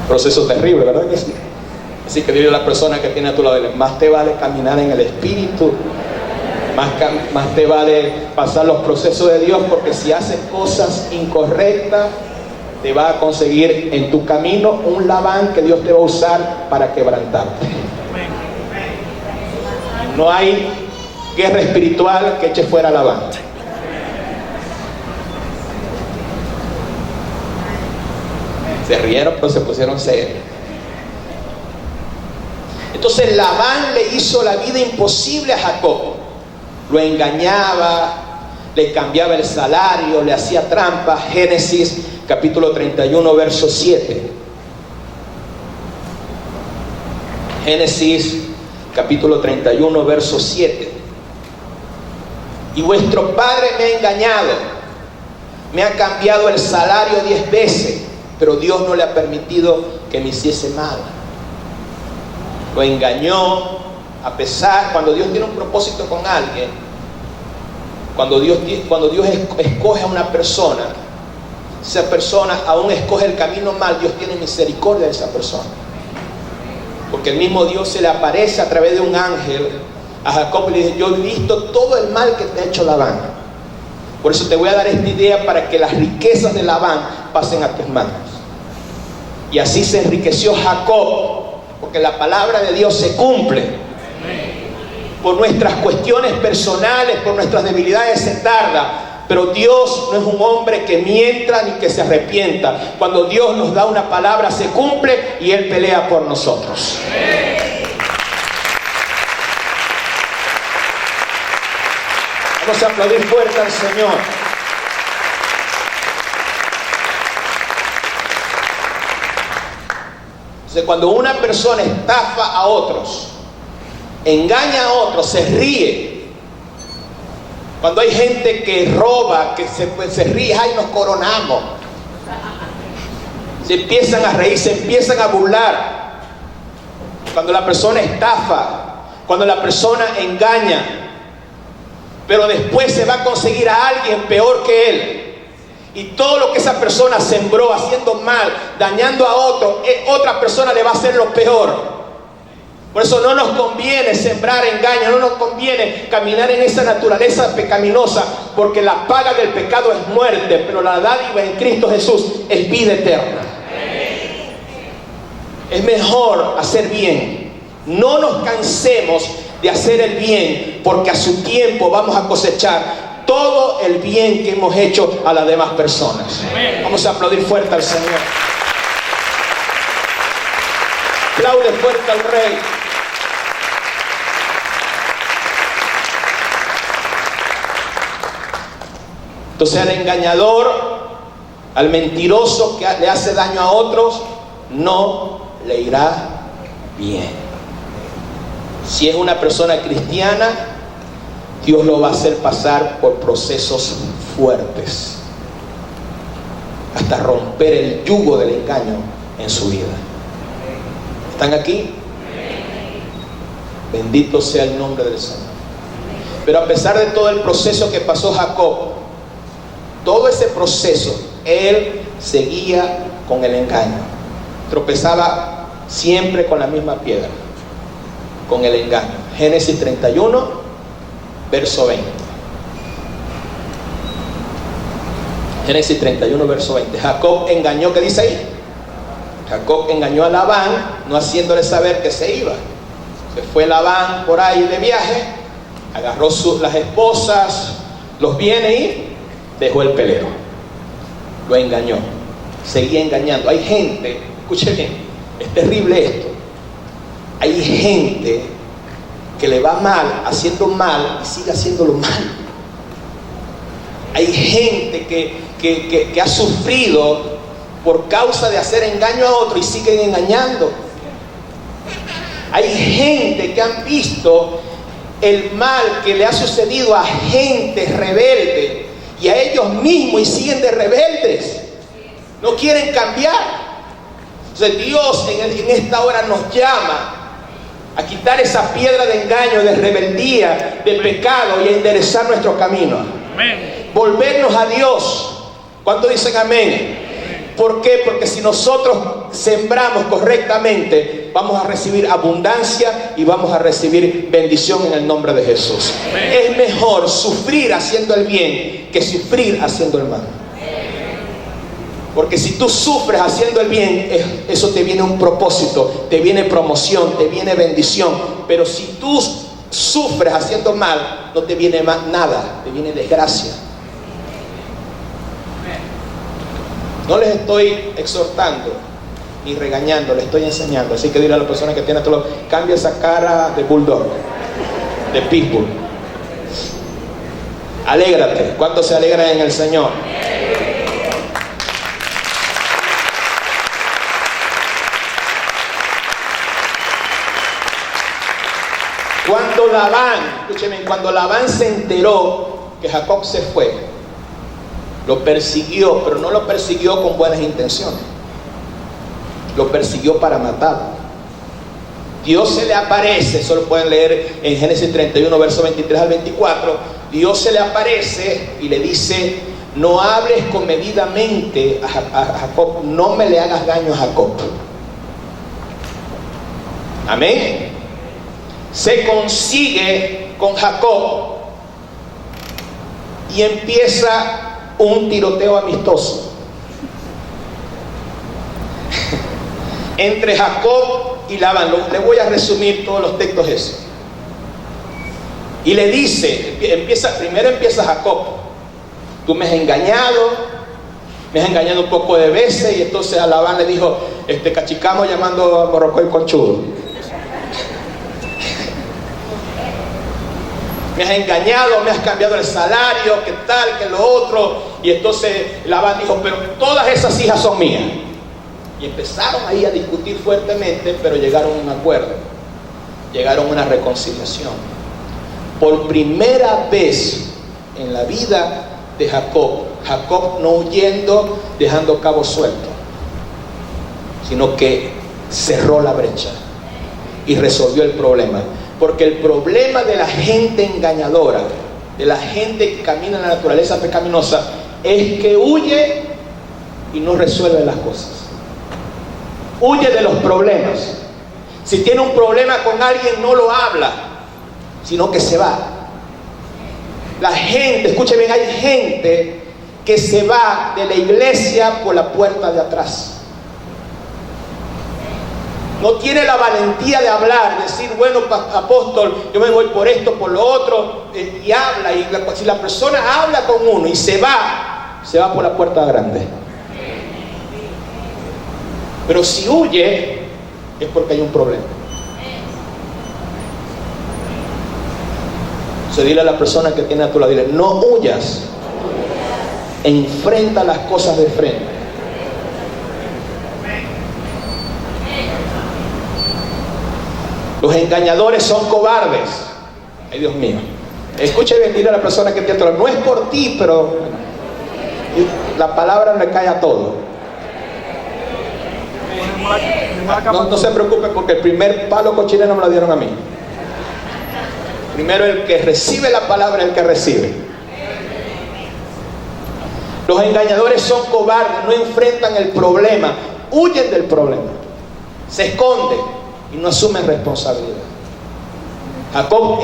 Proceso terrible, ¿verdad que sí? Así que dile a la persona que tiene a tu lado: más te vale caminar en el Espíritu, más te vale pasar los procesos de Dios, porque si haces cosas incorrectas, te va a conseguir en tu camino un Labán que Dios te va a usar para quebrantarte. No hay guerra espiritual que eche fuera a Labán. Se rieron, pero se pusieron serios. Entonces Labán le hizo la vida imposible a Jacob. Lo engañaba, le cambiaba el salario, le hacía trampa. Génesis capítulo 31, verso 7. Génesis capítulo 31, verso 7. Y vuestro padre me ha engañado, me ha cambiado el salario 10 veces, pero Dios no le ha permitido que me hiciese mal. Lo engañó, a pesar, cuando Dios tiene un propósito con alguien, cuando Dios escoge a una persona, esa persona aún escoge el camino mal, Dios tiene misericordia de esa persona. Porque el mismo Dios se le aparece a través de un ángel a Jacob y le dice: yo he visto todo el mal que te ha hecho Labán. Por eso te voy a dar esta idea para que las riquezas de Labán pasen a tus manos. Y así se enriqueció Jacob, porque la palabra de Dios se cumple. Por nuestras cuestiones personales, por nuestras debilidades se tarda, pero Dios no es un hombre que mienta ni que se arrepienta. Cuando Dios nos da una palabra se cumple y Él pelea por nosotros. Vamos a aplaudir fuerte al Señor. Entonces, cuando una persona estafa a otros, engaña a otros, se ríe. Cuando hay gente que roba, que se ríe, ¡ay, nos coronamos! Se empiezan a reír, se empiezan a burlar. Cuando la persona estafa, cuando la persona engaña, pero después se va a conseguir a alguien peor que él, y todo lo que esa persona sembró haciendo mal, dañando a otro, otra persona le va a hacer lo peor. Por eso no nos conviene sembrar engaño, no nos conviene caminar en esa naturaleza pecaminosa, porque la paga del pecado es muerte, pero la dádiva en Cristo Jesús es vida eterna. Es mejor hacer bien. No nos cansemos de hacer el bien, porque a su tiempo vamos a cosechar todo el bien que hemos hecho a las demás personas. Vamos a aplaudir fuerte al Señor. Aplaude fuerte al Rey. Entonces, al engañador, al mentiroso que le hace daño a otros, no le irá bien. Si es una persona cristiana, Dios lo va a hacer pasar por procesos fuertes, hasta romper el yugo del engaño en su vida. ¿Están aquí? Bendito sea el nombre del Señor. Pero a pesar de todo el proceso que pasó Jacob, todo ese proceso, él seguía con el engaño. Tropezaba siempre con la misma piedra, con el engaño. Génesis 31, verso 20. Génesis 31, verso 20. Jacob engañó, ¿qué dice ahí? Jacob engañó a Labán, no haciéndole saber que se iba. Se fue Labán por ahí de viaje, agarró las esposas, los bienes y dejó el pelero. Lo engañó, seguía engañando. Hay gente, escuche bien, es terrible esto. Hay gente que le va mal, haciendo mal y sigue haciéndolo mal. Hay gente que ha sufrido por causa de hacer engaño a otro y siguen engañando. Hay gente que han visto el mal que le ha sucedido a gente rebelde y a ellos mismos y siguen de rebeldes. No quieren cambiar. Entonces Dios en esta hora nos llama a quitar esa piedra de engaño, de rebeldía, de pecado y a enderezar nuestro camino. Amén. Volvernos a Dios. ¿Cuántos dicen amén? ¿Por qué? Porque si nosotros sembramos correctamente, vamos a recibir abundancia y vamos a recibir bendición en el nombre de Jesús. Amén. Es mejor sufrir haciendo el bien que sufrir haciendo el mal. Porque si tú sufres haciendo el bien, eso te viene un propósito, te viene promoción, te viene bendición. Pero si tú sufres haciendo mal, no te viene nada, te viene desgracia. No les estoy exhortando ni regañando, les estoy enseñando. Así que dile a la persona que tiene a tu lado: cambia esa cara de bulldog, de pitbull. Alégrate. ¿Cuántos se alegran en el Señor? Labán, escúcheme, cuando Labán se enteró que Jacob se fue, lo persiguió, pero no lo persiguió con buenas intenciones. Lo persiguió para matarlo. Dios se le aparece, eso lo pueden leer en Génesis 31, versos 23 al 24. Dios se le aparece y le dice: no hables comedidamente a Jacob, no me le hagas daño a Jacob. Amén. Se consigue con Jacob y empieza un tiroteo amistoso entre Jacob y Labán. Le voy a resumir todos los textos esos. Y le dice, primero empieza Jacob: tú me has engañado un poco de veces. Y entonces a Labán le dijo: cachicamo llamando a Morrocoy conchudo. Me has engañado, me has cambiado el salario, que tal, que lo otro. Y entonces Labán dijo: pero todas esas hijas son mías. Y empezaron ahí a discutir fuertemente, pero llegaron a un acuerdo, llegaron a una reconciliación. Por primera vez en la vida de Jacob no huyendo, dejando cabos sueltos, sino que cerró la brecha y resolvió el problema. Porque el problema de la gente engañadora, de la gente que camina en la naturaleza pecaminosa, es que huye y no resuelve las cosas. Huye de los problemas. Si tiene un problema con alguien, no lo habla, sino que se va. La gente, escuche bien, hay gente que se va de la iglesia por la puerta de atrás. No tiene la valentía de hablar, decir: bueno, apóstol, yo me voy por esto, por lo otro, y habla. Y si la persona habla con uno y se va por la puerta grande. Pero si huye, es porque hay un problema. Se dile a la persona que tiene a tu lado, dile: no huyas, enfrenta las cosas de frente. Los engañadores son cobardes. Ay, Dios mío. Escuche bien, dile a la persona que tiene a tu lado: no es por ti, pero la palabra le cae a todo. No se preocupe, porque el primer palo cochinero me lo dieron a mí. Primero el que recibe la palabra, el que recibe. Los engañadores son cobardes, no enfrentan el problema, huyen del problema, se esconden y no asumen responsabilidad. Jacob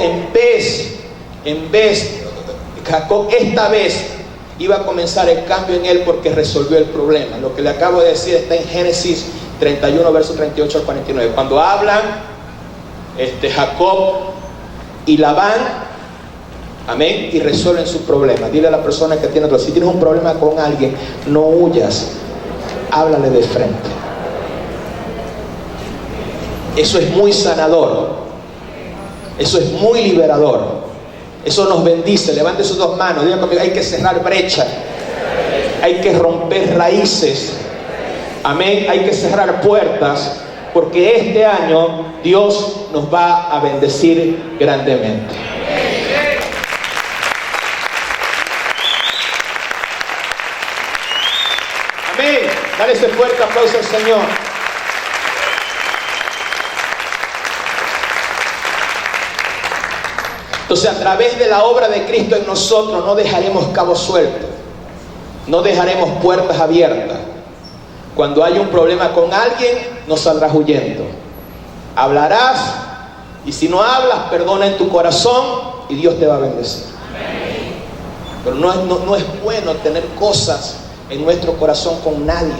Jacob esta vez iba a comenzar el cambio en él, porque resolvió el problema. Lo que le acabo de decir está en Génesis 31, versos 38 al 49. Cuando hablan Jacob y Labán, amén, y resuelven su problema. Dile a la persona que tiene, si tienes un problema con alguien, no huyas, háblale de frente. Eso es muy sanador, eso es muy liberador, eso nos bendice. Levante sus dos manos, diga conmigo: hay que cerrar brecha, hay que romper raíces, amén, hay que cerrar puertas, porque este año Dios nos va a bendecir grandemente. Amén. Dale ese fuerte aplauso al Señor. Entonces, a través de la obra de Cristo en nosotros, no dejaremos cabos sueltos, no dejaremos puertas abiertas. Cuando hay un problema con alguien, no saldrás huyendo. Hablarás, y si no hablas, perdona en tu corazón y Dios te va a bendecir. Pero no es bueno tener cosas en nuestro corazón con nadie.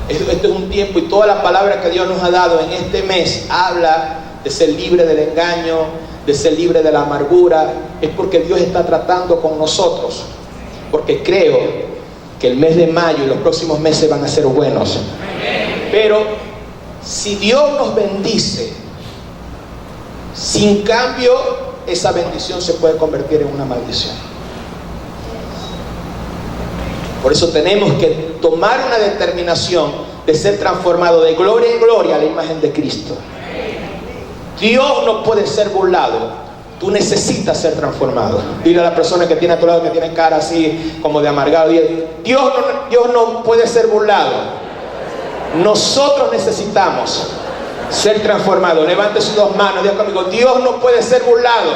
Esto es un tiempo, y toda la palabra que Dios nos ha dado en este mes habla de ser libre del engaño, de ser libre de la amargura. Es porque Dios está tratando con nosotros, porque creo que el mes de mayo y los próximos meses van a ser buenos. Pero si Dios nos bendice, sin cambio, esa bendición se puede convertir en una maldición. Por eso tenemos que tomar una determinación de ser transformado de gloria en gloria a la imagen de Cristo. Dios no puede ser burlado. Tú necesitas ser transformado. Dile a la persona que tiene a tu lado, que tiene cara así como de amargado, Dios no puede ser burlado. Nosotros necesitamos ser transformados. Levante sus dos manos, diga conmigo: Dios no puede ser burlado.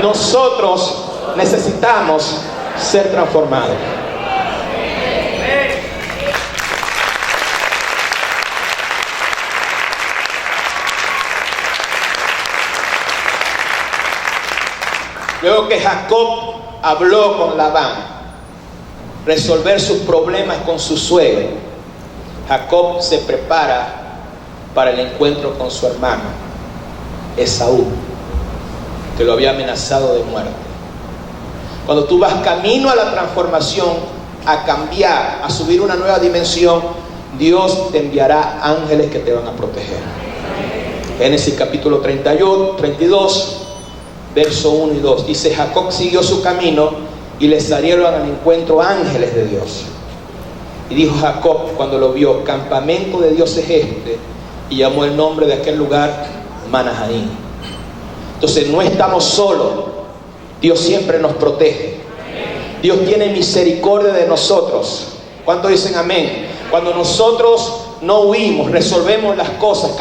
Nosotros necesitamos ser transformados. Luego que Jacob habló con Labán, resolver sus problemas con su suegro, Jacob se prepara para el encuentro con su hermano Esaú, que lo había amenazado de muerte. Cuando tú vas camino a la transformación, a cambiar, a subir una nueva dimensión, Dios te enviará ángeles que te van a proteger. Génesis capítulo 32, verso 1 y 2. Dice: Jacob siguió su camino y le salieron al encuentro ángeles de Dios. Y dijo Jacob cuando lo vio: campamento de Dios es este. Y llamó el nombre de aquel lugar Manahaín. Entonces no estamos solos. Dios siempre nos protege. Dios tiene misericordia de nosotros. ¿Cuántos dicen amén? Cuando nosotros no huimos, resolvemos las cosas,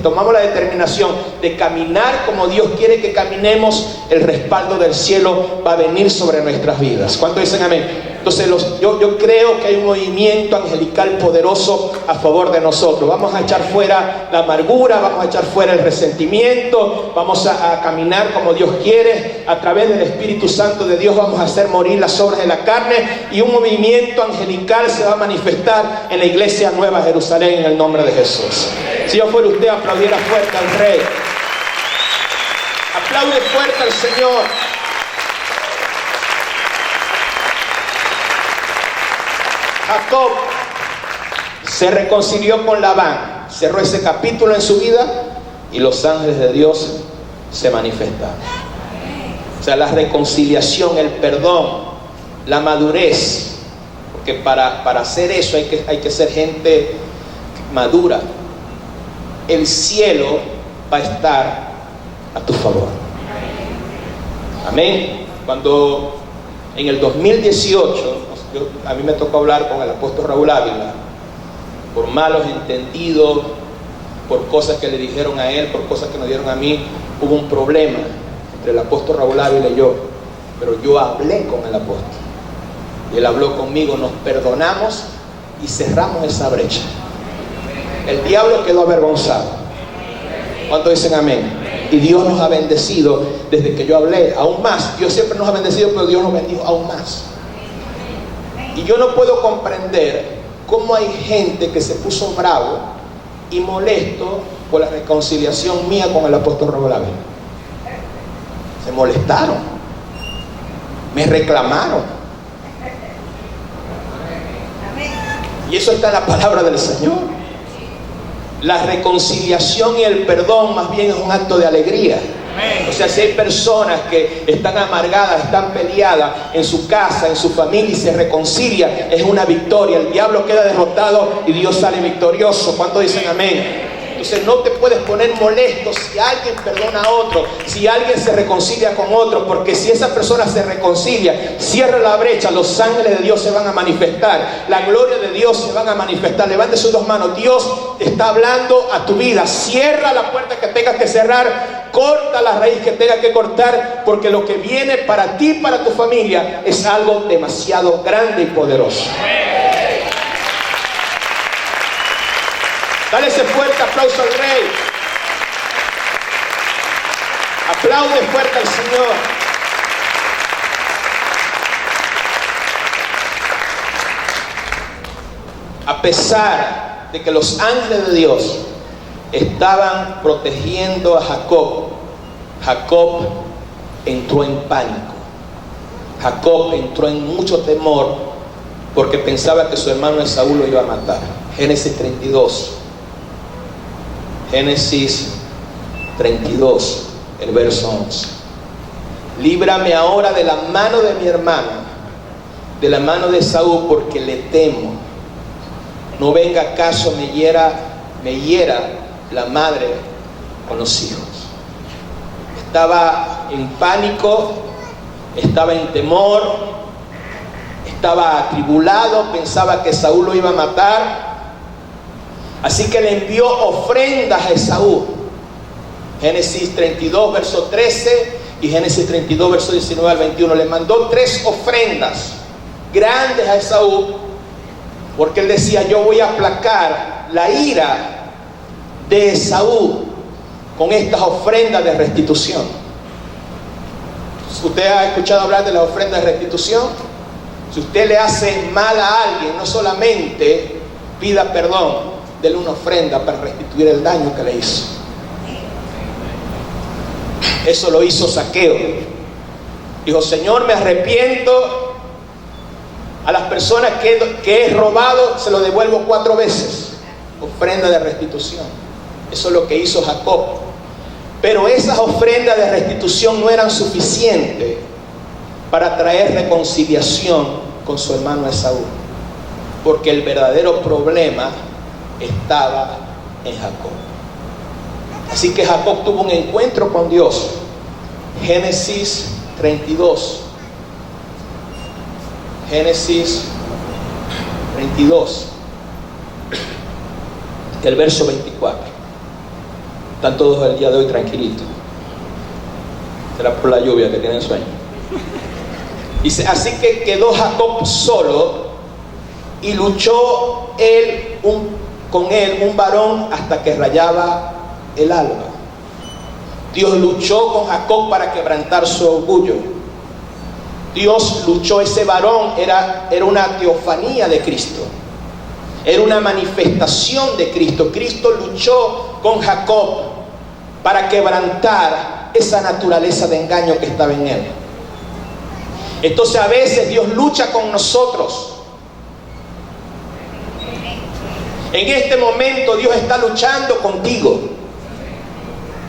tomamos la determinación de caminar como Dios quiere que caminemos, el respaldo del cielo va a venir sobre nuestras vidas. ¿Cuántos dicen amén? Entonces yo creo que hay un movimiento angelical poderoso a favor de nosotros. Vamos a echar fuera la amargura, vamos a echar fuera el resentimiento, vamos a caminar como Dios quiere. A través del Espíritu Santo de Dios vamos a hacer morir las obras de la carne, y un movimiento angelical se va a manifestar en la iglesia Nueva Jerusalén, en el nombre de Jesús. Si yo fuera usted, aplaudiera fuerte al Rey. Aplaude fuerte al Señor. Jacob se reconcilió con Labán, cerró ese capítulo en su vida, y los ángeles de Dios se manifestaron. O sea, la reconciliación, el perdón, la madurez, porque para hacer eso hay que ser gente madura. El cielo va a estar a tu favor. Amén. Cuando en el 2018 a mí me tocó hablar con el apóstol Raúl Ávila, por malos entendidos, por cosas que le dijeron a él, por cosas que nos dieron a mí, hubo un problema entre el apóstol Raúl Ávila y yo. Pero yo hablé con el apóstol, y él habló conmigo, nos perdonamos y cerramos esa brecha. El diablo quedó avergonzado. ¿Cuántos dicen amén? Y Dios nos ha bendecido desde que yo hablé, aún más. Dios siempre nos ha bendecido, pero Dios nos bendijo aún más. Y yo no puedo comprender cómo hay gente que se puso bravo y molesto por la reconciliación mía con el apóstol Raúl Ávila. Se molestaron, me reclamaron. Y eso está en la palabra del Señor. La reconciliación y el perdón más bien es un acto de alegría. O sea, si hay personas que están amargadas, están peleadas en su casa, en su familia, y se reconcilia, es una victoria. El diablo queda derrotado y Dios sale victorioso. ¿Cuántos dicen amén? Entonces no te puedes poner molesto si alguien perdona a otro, si alguien se reconcilia con otro, porque si esa persona se reconcilia, cierra la brecha, los ángeles de Dios se van a manifestar, la gloria de Dios se van a manifestar. Levante sus dos manos. Dios está hablando a tu vida. Cierra la puerta que tengas que cerrar, corta la raíz que tengas que cortar, porque lo que viene para ti y para tu familia es algo demasiado grande y poderoso. Dale ese fuerte aplauso al Rey. Aplaude fuerte al Señor. A pesar de que los ángeles de Dios estaban protegiendo a Jacob, Jacob entró en pánico. Jacob entró en mucho temor porque pensaba que su hermano Esaú lo iba a matar. Génesis 32. Génesis 32, el verso 11. Líbrame ahora de la mano de mi hermano, de la mano de Esaú, porque le temo. No venga acaso me hiera la madre con los hijos. Estaba en pánico, estaba en temor, estaba atribulado, pensaba que Saúl lo iba a matar. Así que le envió ofrendas a Esaú. Génesis 32, verso 13 y Génesis 32, verso 19 al 21. Le mandó 3 ofrendas grandes a Esaú, porque él decía: yo voy a aplacar la ira de Esaú con estas ofrendas de restitución. ¿Usted ha escuchado hablar de las ofrendas de restitución? Si usted le hace mal a alguien, no solamente pida perdón, déle una ofrenda para restituir el daño que le hizo. Eso lo hizo Zaqueo. Dijo: Señor, me arrepiento. A las personas que he robado se lo devuelvo 4 veces. Ofrenda de restitución. Eso es lo que hizo Jacob. Pero esas ofrendas de restitución no eran suficientes para traer reconciliación con su hermano Esaú, porque el verdadero problema estaba en Jacob. Así que Jacob tuvo un encuentro con Dios. Génesis 32. Génesis 32. El verso 24. Están todos el día de hoy tranquilitos. Será por la lluvia que tienen sueño. Dice: así que quedó Jacob solo y luchó con él un varón hasta que rayaba el alba. Dios luchó con Jacob para quebrantar su orgullo. Dios luchó. Ese varón era una teofanía de Cristo, era una manifestación de Cristo. Cristo luchó con Jacob para quebrantar esa naturaleza de engaño que estaba en él. Entonces a veces Dios lucha con nosotros. En este momento Dios está luchando contigo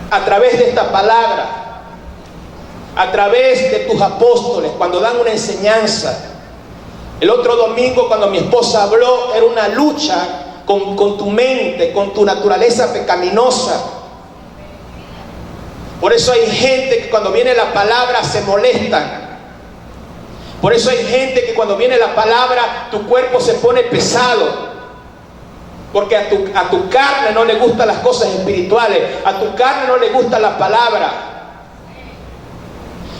a través de esta palabra, a través de tus apóstoles cuando dan una enseñanza. El otro domingo, cuando mi esposa habló, era una lucha con tu mente, con tu naturaleza pecaminosa. Por eso hay gente que cuando viene la palabra se molestan. Por eso hay gente que cuando viene la palabra tu cuerpo se pone pesado, porque a tu carne no le gustan las cosas espirituales, a tu carne no le gusta la palabra.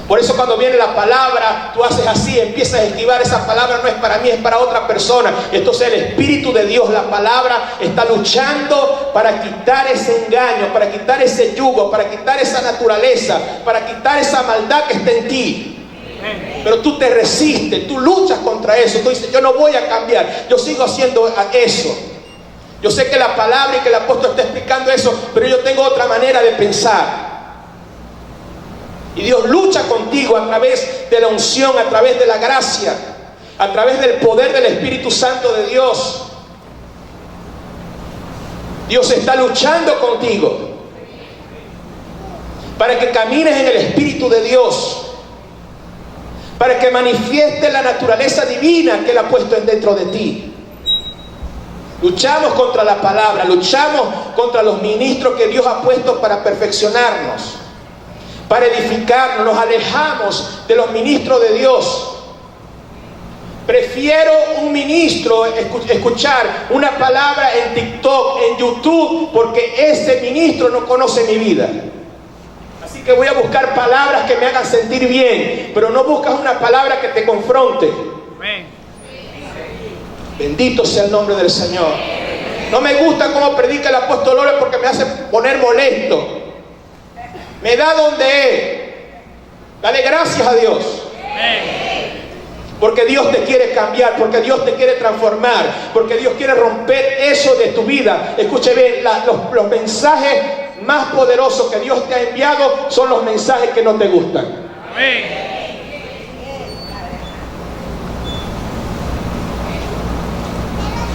Por eso cuando viene la palabra, tú haces así, empiezas a esquivar. Esa palabra no es para mí, es para otra persona. Entonces el Espíritu de Dios, la palabra, está luchando para quitar ese engaño, para quitar ese yugo, para quitar esa naturaleza, para quitar esa maldad que está en ti. Pero tú te resistes, tú luchas contra eso. Tú dices: yo no voy a cambiar, yo sigo haciendo eso. Yo sé que la palabra y que el apóstol está explicando eso, pero yo tengo otra manera de pensar. Y Dios lucha contigo a través de la unción, a través de la gracia, a través del poder del Espíritu Santo de Dios. Dios está luchando contigo para que camines en el Espíritu de Dios, para que manifieste la naturaleza divina que Él ha puesto dentro de ti. Luchamos contra la palabra, luchamos contra los ministros que Dios ha puesto para perfeccionarnos, para edificarnos. Nos alejamos de los ministros de Dios. Prefiero un ministro escuchar una palabra en TikTok, en YouTube, porque ese ministro no conoce mi vida. Así que voy a buscar palabras que me hagan sentir bien, pero no buscas una palabra que te confronte. Bendito sea el nombre del Señor. No me gusta cómo predica el apóstol Lore porque me hace poner molesto. Me da donde es. Dale gracias a Dios. Porque Dios te quiere cambiar, porque Dios te quiere transformar, porque Dios quiere romper eso de tu vida. Escuche bien, los mensajes más poderosos que Dios te ha enviado son los mensajes que no te gustan. Amén.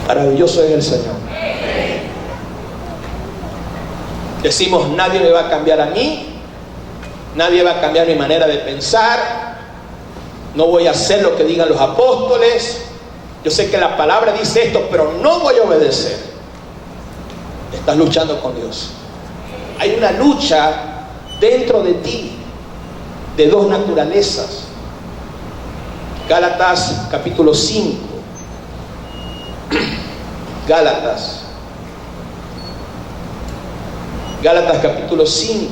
Maravilloso es el Señor. Decimos: nadie me va a cambiar a mí, nadie va a cambiar mi manera de pensar, no voy a hacer lo que digan los apóstoles. Yo sé que la palabra dice esto, pero no voy a obedecer. Estás luchando con Dios. Hay una lucha dentro de ti de dos naturalezas. Gálatas capítulo 5. Gálatas capítulo 5.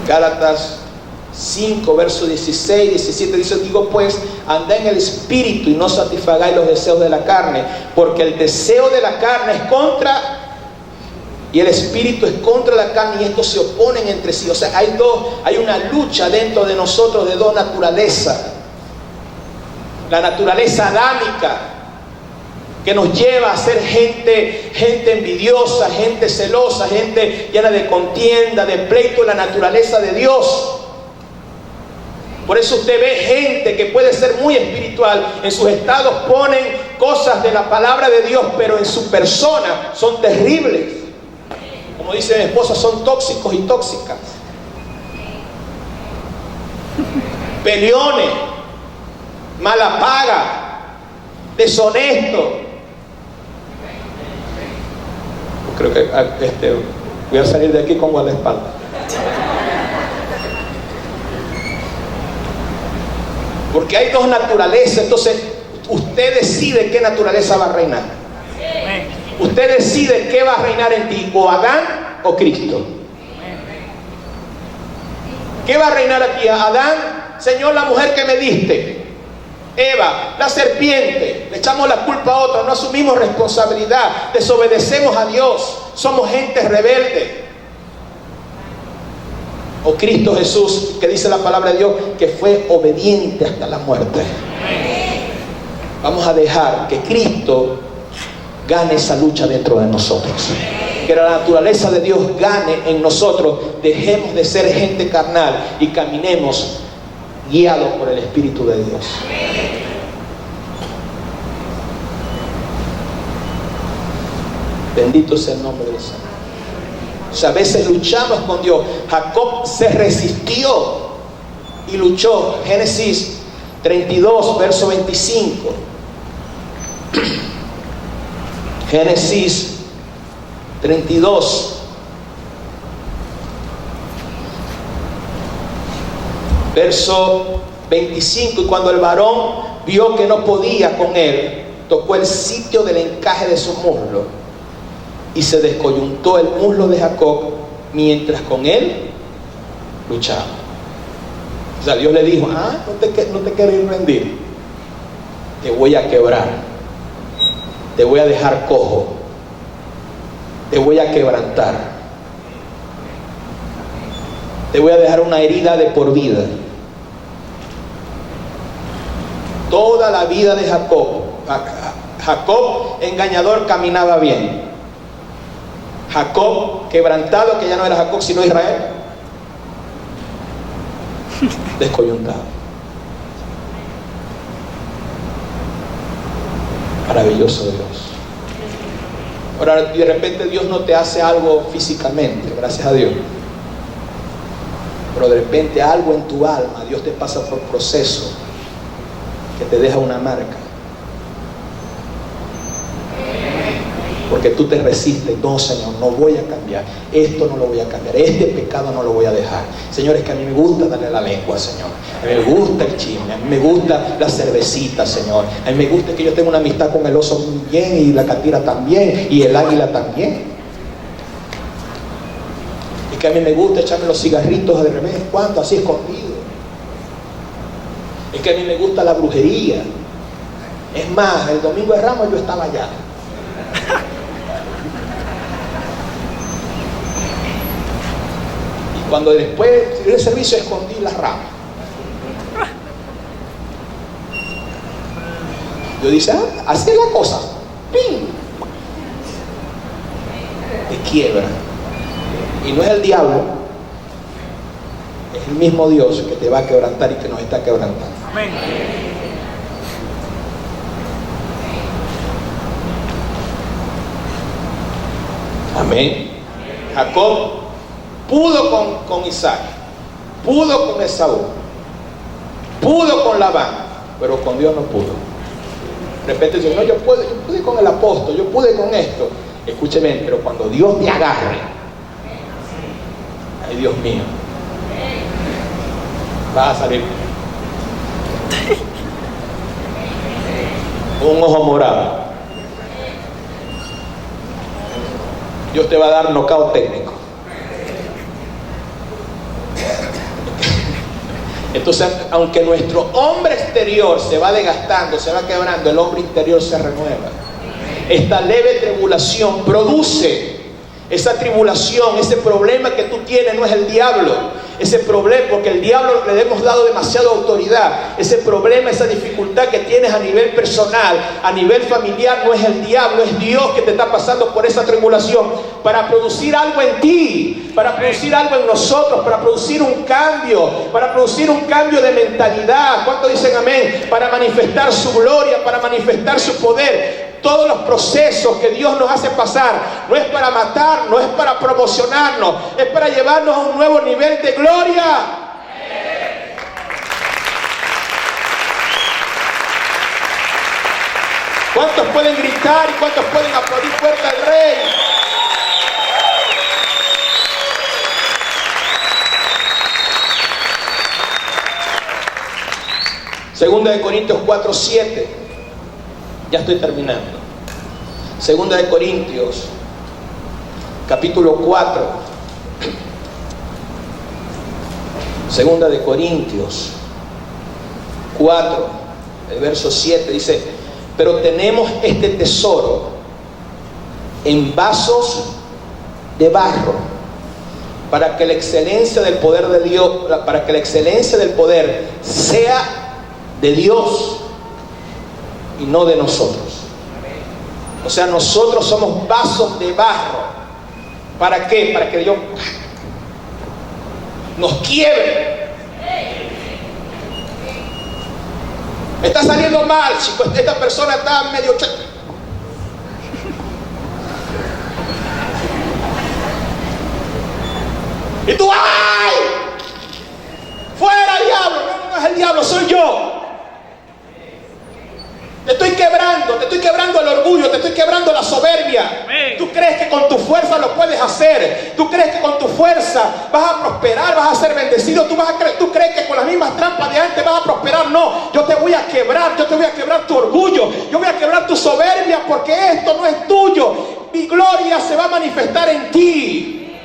Gálatas 5, verso 16, 17 dice: digo pues, andad en el espíritu y no satisfagáis los deseos de la carne, porque el deseo de la carne es contra, y el espíritu es contra la carne, y estos se oponen entre sí. O sea, hay una lucha dentro de nosotros de dos naturalezas. La naturaleza adámica, que nos lleva a ser gente envidiosa, gente celosa, gente llena de contienda, de pleito, la naturaleza de Dios. Por eso usted ve gente que puede ser muy espiritual, en sus estados ponen cosas de la palabra de Dios, pero en su persona son terribles. Como dice mi esposa, son tóxicos y tóxicas. Peleones, mala paga, deshonesto. Creo que voy a salir de aquí con guardaespaldas. Porque hay dos naturalezas. Entonces usted decide qué naturaleza va a reinar. Usted decide qué va a reinar en ti, o Adán o Cristo. ¿Qué va a reinar aquí? Adán, Señor, la mujer que me diste. Eva, la serpiente. Le echamos la culpa a otra, no asumimos responsabilidad, desobedecemos a Dios, somos gente rebelde. O Cristo Jesús, que dice la palabra de Dios que fue obediente hasta la muerte. Vamos a dejar que Cristo gane esa lucha dentro de nosotros, que la naturaleza de Dios gane en nosotros. Dejemos de ser gente carnal y caminemos guiados por el Espíritu de Dios. Bendito sea el nombre del Señor. O sea, a veces luchamos con Dios. Jacob se resistió y luchó. Génesis 32, verso 25. Génesis 32, verso 25. Y cuando el varón vio que no podía con él, tocó el sitio del encaje de su muslo, y se descoyuntó el muslo de Jacob mientras con él luchaba. O sea, Dios le dijo: no te quieres rendir, te voy a quebrar, te voy a dejar cojo, te voy a quebrantar, te voy a dejar una herida de por vida. Toda la vida de Jacob engañador, caminaba bien. Jacob quebrantado, que ya no era Jacob sino Israel, descoyuntado. Maravilloso Dios. Ahora, de repente Dios no te hace algo físicamente, gracias a Dios, pero de repente algo en tu alma, Dios te pasa por proceso que te deja una marca, porque tú te resistes. No, Señor, no voy a cambiar, esto no lo voy a cambiar, este pecado no lo voy a dejar. Señor, es que a mí me gusta darle la lengua, Señor, a mí me gusta el chisme, a mí me gusta la cervecita, Señor, a mí me gusta que yo tenga una amistad con el oso muy bien, y la catira también, y el águila también. Es que a mí me gusta echarme los cigarritos de vez en cuando, así escondido. Es que a mí me gusta la brujería. Es más, el domingo de Ramos yo estaba allá. Cuando después del servicio escondí las ramas. Yo dije: así es la cosa. ¡Pim! Te quiebra. Y no es el diablo, es el mismo Dios que te va a quebrantar y que nos está quebrantando. Amén. Amén. Jacob pudo con Isaac, pudo con Esaú, Pudo con Labán, pero con Dios no pudo. De repente dice, no, yo pude con el apóstol, yo pude con esto. Escúcheme, pero cuando Dios te agarre, ay Dios mío, vas a salir con un ojo morado. Dios te va a dar nocaut técnico. Entonces, aunque nuestro hombre exterior se va desgastando, se va quebrando, el hombre interior se renueva. Esta leve tribulación produce, esa tribulación, ese problema que tú tienes no es el diablo. Ese problema, porque el diablo le hemos dado demasiada autoridad. Ese problema, esa dificultad que tienes a nivel personal, a nivel familiar, no es el diablo, es Dios que te está pasando por esa tribulación para producir algo en ti, para producir algo en nosotros, para producir un cambio de mentalidad. ¿Cuántos dicen amén? Para manifestar su gloria, para manifestar su poder. Todos los procesos que Dios nos hace pasar no es para matar, no es para promocionarnos, es para llevarnos a un nuevo nivel de gloria. ¿Cuántos pueden gritar y cuántos pueden aplaudir fuerte al Rey? Segunda de Corintios 4:7. Ya estoy terminando. Segunda de Corintios, capítulo 4. Segunda de Corintios 4, el verso 7 dice: pero tenemos este tesoro en vasos de barro, para que la excelencia del poder de Dios, para que la excelencia del poder sea de Dios y no de nosotros. O sea, nosotros somos vasos de barro. ¿Para qué? Para que Dios nos quiebre. Está saliendo mal, chicos. Esta persona está medio checa. Y tú, ¡ay! ¡Fuera, diablo! No es el diablo, soy yo. Te estoy quebrando el orgullo, te estoy quebrando la soberbia. Tú crees que con tu fuerza lo puedes hacer. Tú crees que con tu fuerza vas a prosperar, vas a ser bendecido. Tú crees que con las mismas trampas de antes vas a prosperar. No, yo te voy a quebrar tu orgullo. Yo voy a quebrar tu soberbia, porque esto no es tuyo. Mi gloria se va a manifestar en ti.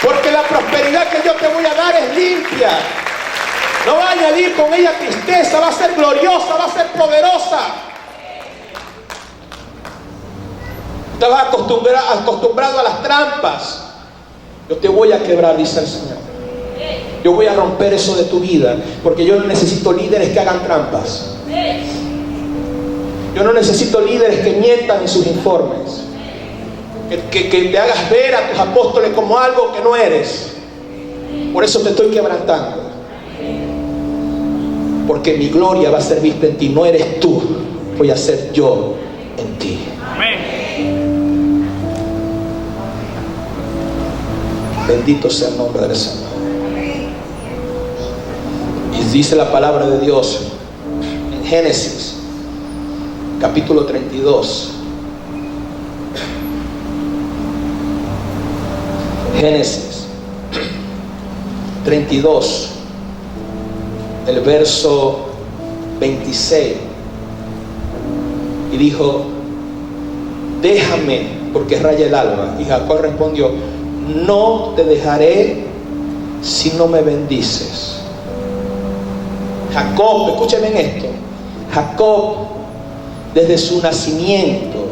Porque la prosperidad que yo te voy a dar es limpia. No va a añadir con ella tristeza, va a ser gloriosa, va a ser poderosa. Estabas acostumbrado a las trampas. Yo te voy a quebrar, dice el Señor. Yo voy a romper eso de tu vida, porque yo no necesito líderes que hagan trampas. Yo no necesito líderes que mientan en sus informes, que te hagas ver a tus apóstoles como algo que no eres. Por eso te estoy quebrantando, porque mi gloria va a ser vista en ti. No eres tú, voy a ser yo en ti. Amén. Bendito sea el nombre del Señor. Y dice la palabra de Dios en Génesis capítulo 32. Génesis 32, el verso 26. Y dijo: déjame, porque raya el alba. Y Jacob respondió: no te dejaré si no me bendices. Jacob, escúchame en esto. Jacob, desde su nacimiento,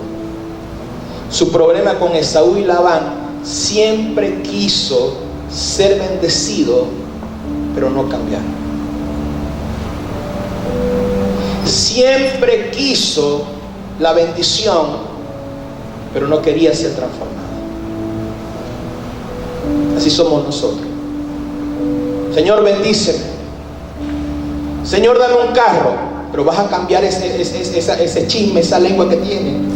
su problema con Esaú y Labán, siempre quiso ser bendecido, pero no cambiar. Siempre quiso la bendición, pero no quería ser transformado. Así somos nosotros. Señor, bendíceme. Señor, dame un carro, pero vas a cambiar ese chisme, esa lengua que tiene.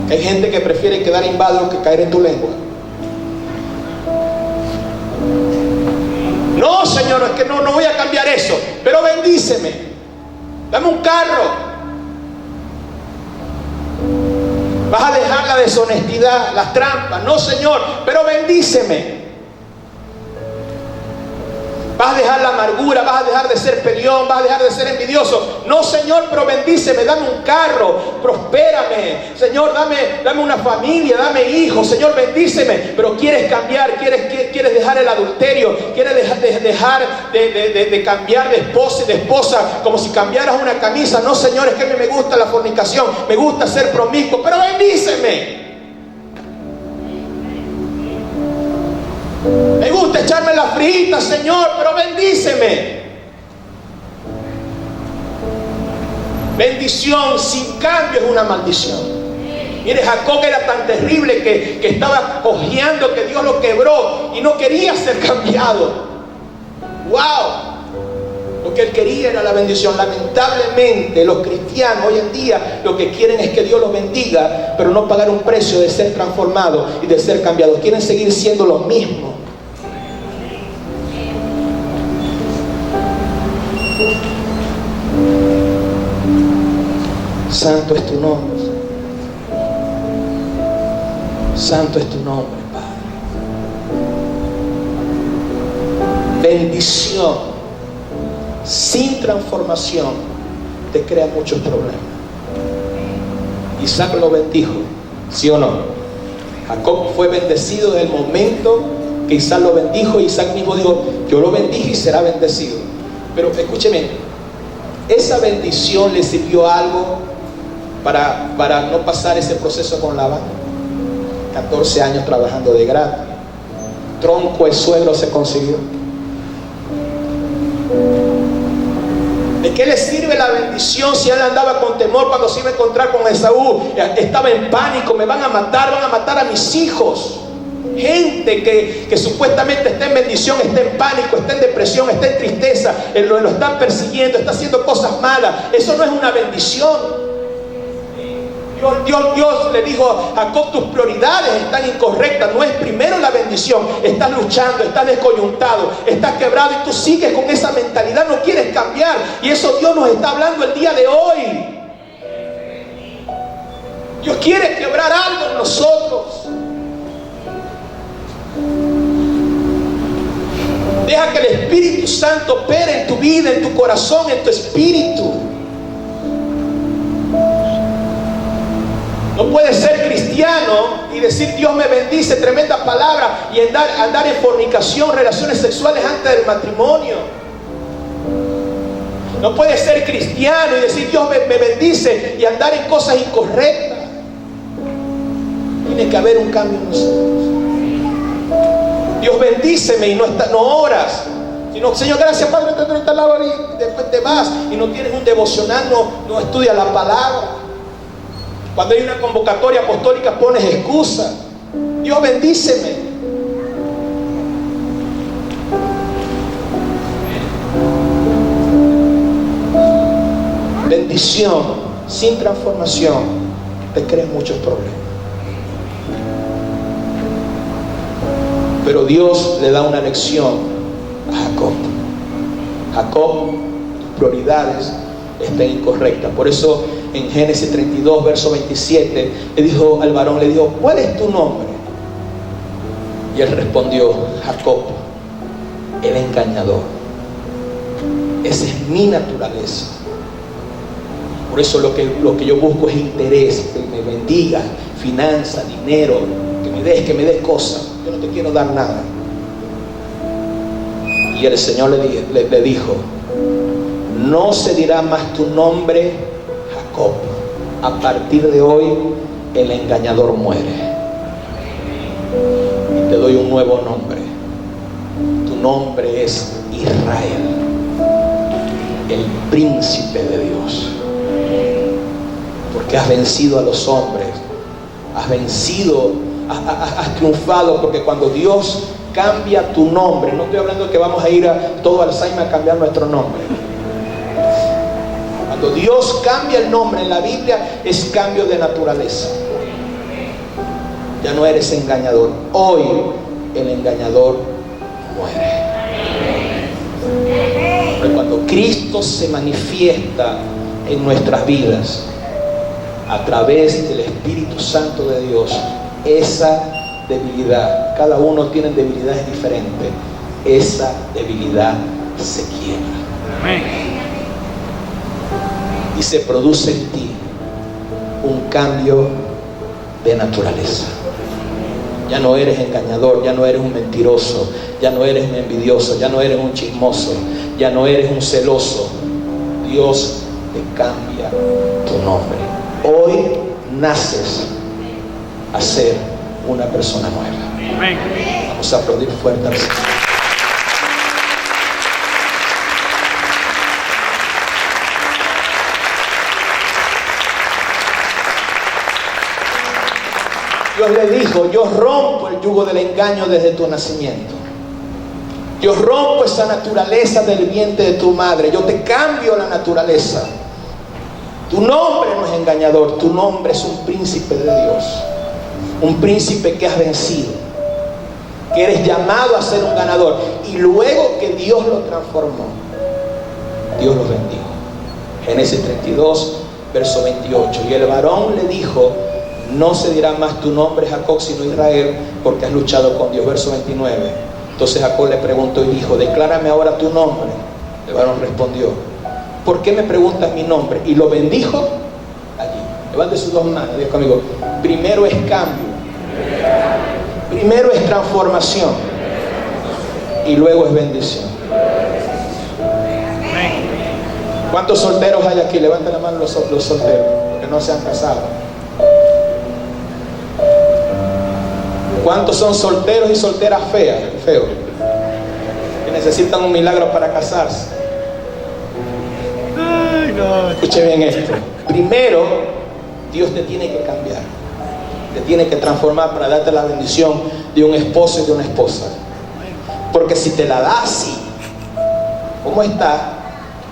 Hay gente que prefiere quedar inválido que caer en tu lengua. No, Señor, es que no voy a cambiar eso, pero bendíceme, dame un carro. Vas a dejar la deshonestidad, las trampas. No, Señor, pero bendíceme. Vas a dejar la amargura, vas a dejar de ser peleón, vas a dejar de ser envidioso. No, Señor, pero bendíceme, dame un carro, prospérame. Señor, dame una familia, dame hijos. Señor, bendíceme. Pero quieres cambiar, quieres dejar el adulterio, quieres dejar de cambiar de esposa y de esposa como si cambiaras una camisa. No, Señor, es que a mí me gusta la fornicación, me gusta ser promiscuo, pero bendíceme. Me gusta echarme las fritas, Señor, pero bendíceme. Bendición sin cambio es una maldición. Mire, Jacob era tan terrible que estaba cojeando, que Dios lo quebró y no quería ser cambiado. ¡Wow! Lo que él quería era la bendición. Lamentablemente los cristianos hoy en día lo que quieren es que Dios los bendiga, pero no pagar un precio de ser transformados y de ser cambiados. Quieren seguir siendo los mismos. Santo es tu nombre. Santo es tu nombre, Padre. Bendición sin transformación te crea muchos problemas. Isaac lo bendijo, ¿sí o no? Jacob fue bendecido desde el momento que Isaac lo bendijo. Isaac mismo dijo: yo lo bendije y será bendecido. Pero escúcheme, esa bendición le sirvió algo para no pasar ese proceso con Labán. 14 años trabajando de gratis. Tronco de suegro se consiguió. ¿De qué le sirve la bendición si él andaba con temor cuando se iba a encontrar con Esaú? Estaba en pánico: me van a matar a mis hijos. Gente que supuestamente está en bendición, está en pánico, está en depresión, está en tristeza, lo están persiguiendo, está haciendo cosas malas. Eso no es una bendición. Dios le dijo a Jacob: tus prioridades están incorrectas. No es primero la bendición. Estás luchando, estás descoyuntado, estás quebrado y tú sigues con esa mentalidad, no quieres cambiar. Y eso Dios nos está hablando el día de hoy. Dios quiere quebrar algo en nosotros. Deja que el Espíritu Santo opere en tu vida, en tu corazón, en tu espíritu. No puedes ser cristiano y decir: Dios me bendice, tremenda palabra, y andar en fornicación, relaciones sexuales antes del matrimonio. No puedes ser cristiano y decir: Dios me bendice, y andar en cosas incorrectas. Tiene que haber un cambio en nosotros. Dios bendíceme y no oras, sino: Señor, gracias, Padre, te doy esta palabra, y después te vas y no tienes un devocional, no estudias la palabra. Cuando hay una convocatoria apostólica pones excusa. Dios bendíceme. Bendición sin transformación te crea muchos problemas. Pero Dios le da una lección a Jacob. Jacob, tus prioridades están incorrectas. Por eso en Génesis 32, verso 27, le dijo al varón, le dijo: ¿cuál es tu nombre? Y él respondió: Jacob, el engañador. Esa es mi naturaleza. Por eso lo que yo busco es interés, que me bendiga, finanzas, dinero, que me des cosas. Yo no te quiero dar nada. Y el Señor le dijo: no se dirá más tu nombre Jacob. A partir de hoy el engañador muere. Y te doy un nuevo nombre. Tu nombre es Israel, el príncipe de Dios. Porque has vencido a los hombres. Has vencido, has triunfado. Porque cuando Dios cambia tu nombre, no estoy hablando de que vamos a ir a todo Alzheimer a cambiar nuestro nombre. Cuando Dios cambia el nombre en la Biblia, es cambio de naturaleza. Ya no eres engañador. Hoy el engañador muere. Pero cuando Cristo se manifiesta en nuestras vidas a través del Espíritu Santo de Dios, esa debilidad, cada uno tiene debilidades diferentes, esa debilidad se quiebra. Amén. Y se produce en ti un cambio de naturaleza. Ya no eres engañador, ya no eres un mentiroso, ya no eres un envidioso, ya no eres un chismoso, ya no eres un celoso. Dios te cambia tu nombre. Hoy naces a ser una persona nueva. Vamos a aplaudir fuerte al Señor. Dios le dijo: yo rompo el yugo del engaño desde tu nacimiento. Yo rompo esa naturaleza del vientre de tu madre. Yo te cambio la naturaleza. Tu nombre no es engañador. Tu nombre es un príncipe de Dios. Un príncipe que has vencido. Que eres llamado a ser un ganador. Y luego que Dios lo transformó, Dios lo bendijo. Génesis 32, verso 28. Y el varón le dijo: no se dirá más tu nombre Jacob, sino Israel, porque has luchado con Dios. Verso 29. Entonces Jacob le preguntó y dijo: declárame ahora tu nombre. El varón respondió: ¿por qué me preguntas mi nombre? Y lo bendijo allí. Levante sus dos manos, diga conmigo: primero es cambio, primero es transformación, y luego es bendición. ¿Cuántos solteros hay aquí? Levanten la mano los solteros, que no se han casado. ¿Cuántos son solteros y solteras feos? Que necesitan un milagro para casarse. Ay, no. Escuche bien esto. Primero, Dios te tiene que cambiar. Te tiene que transformar para darte la bendición de un esposo y de una esposa. Porque si te la da así, como está,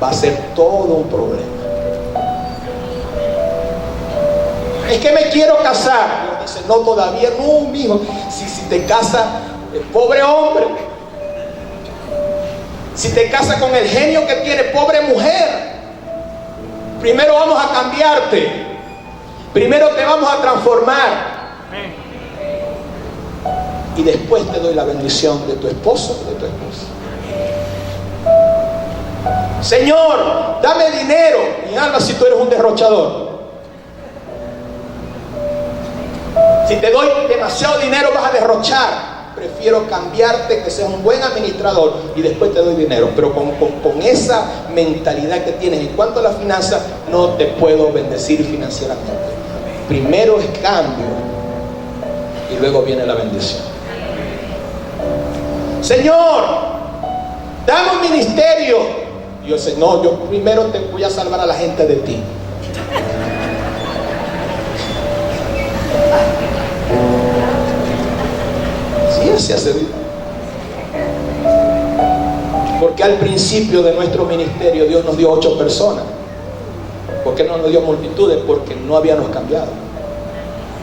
va a ser todo un problema. Es que me quiero casar. Dios dice: no, todavía no, mijo. Si te casas, pobre hombre. Si te casas con el genio que tiene, pobre mujer. Primero vamos a cambiarte. Primero te vamos a transformar. Y después te doy la bendición de tu esposo y de tu esposa. Señor, dame dinero. Mi alma, si tú eres un derrochador. Si te doy demasiado dinero, vas a derrochar. Prefiero cambiarte, que seas un buen administrador, y después te doy dinero. Pero con esa mentalidad que tienes en cuanto a la finanza, no te puedo bendecir financieramente. Primero es cambio y luego viene la bendición. Señor, dame un ministerio. Y yo sé: no, yo primero te voy a salvar a la gente de ti. Sí, así hace vida. Porque al principio de nuestro ministerio Dios nos dio 8 personas. ¿Por qué no nos dio multitudes? Porque no habíamos cambiado.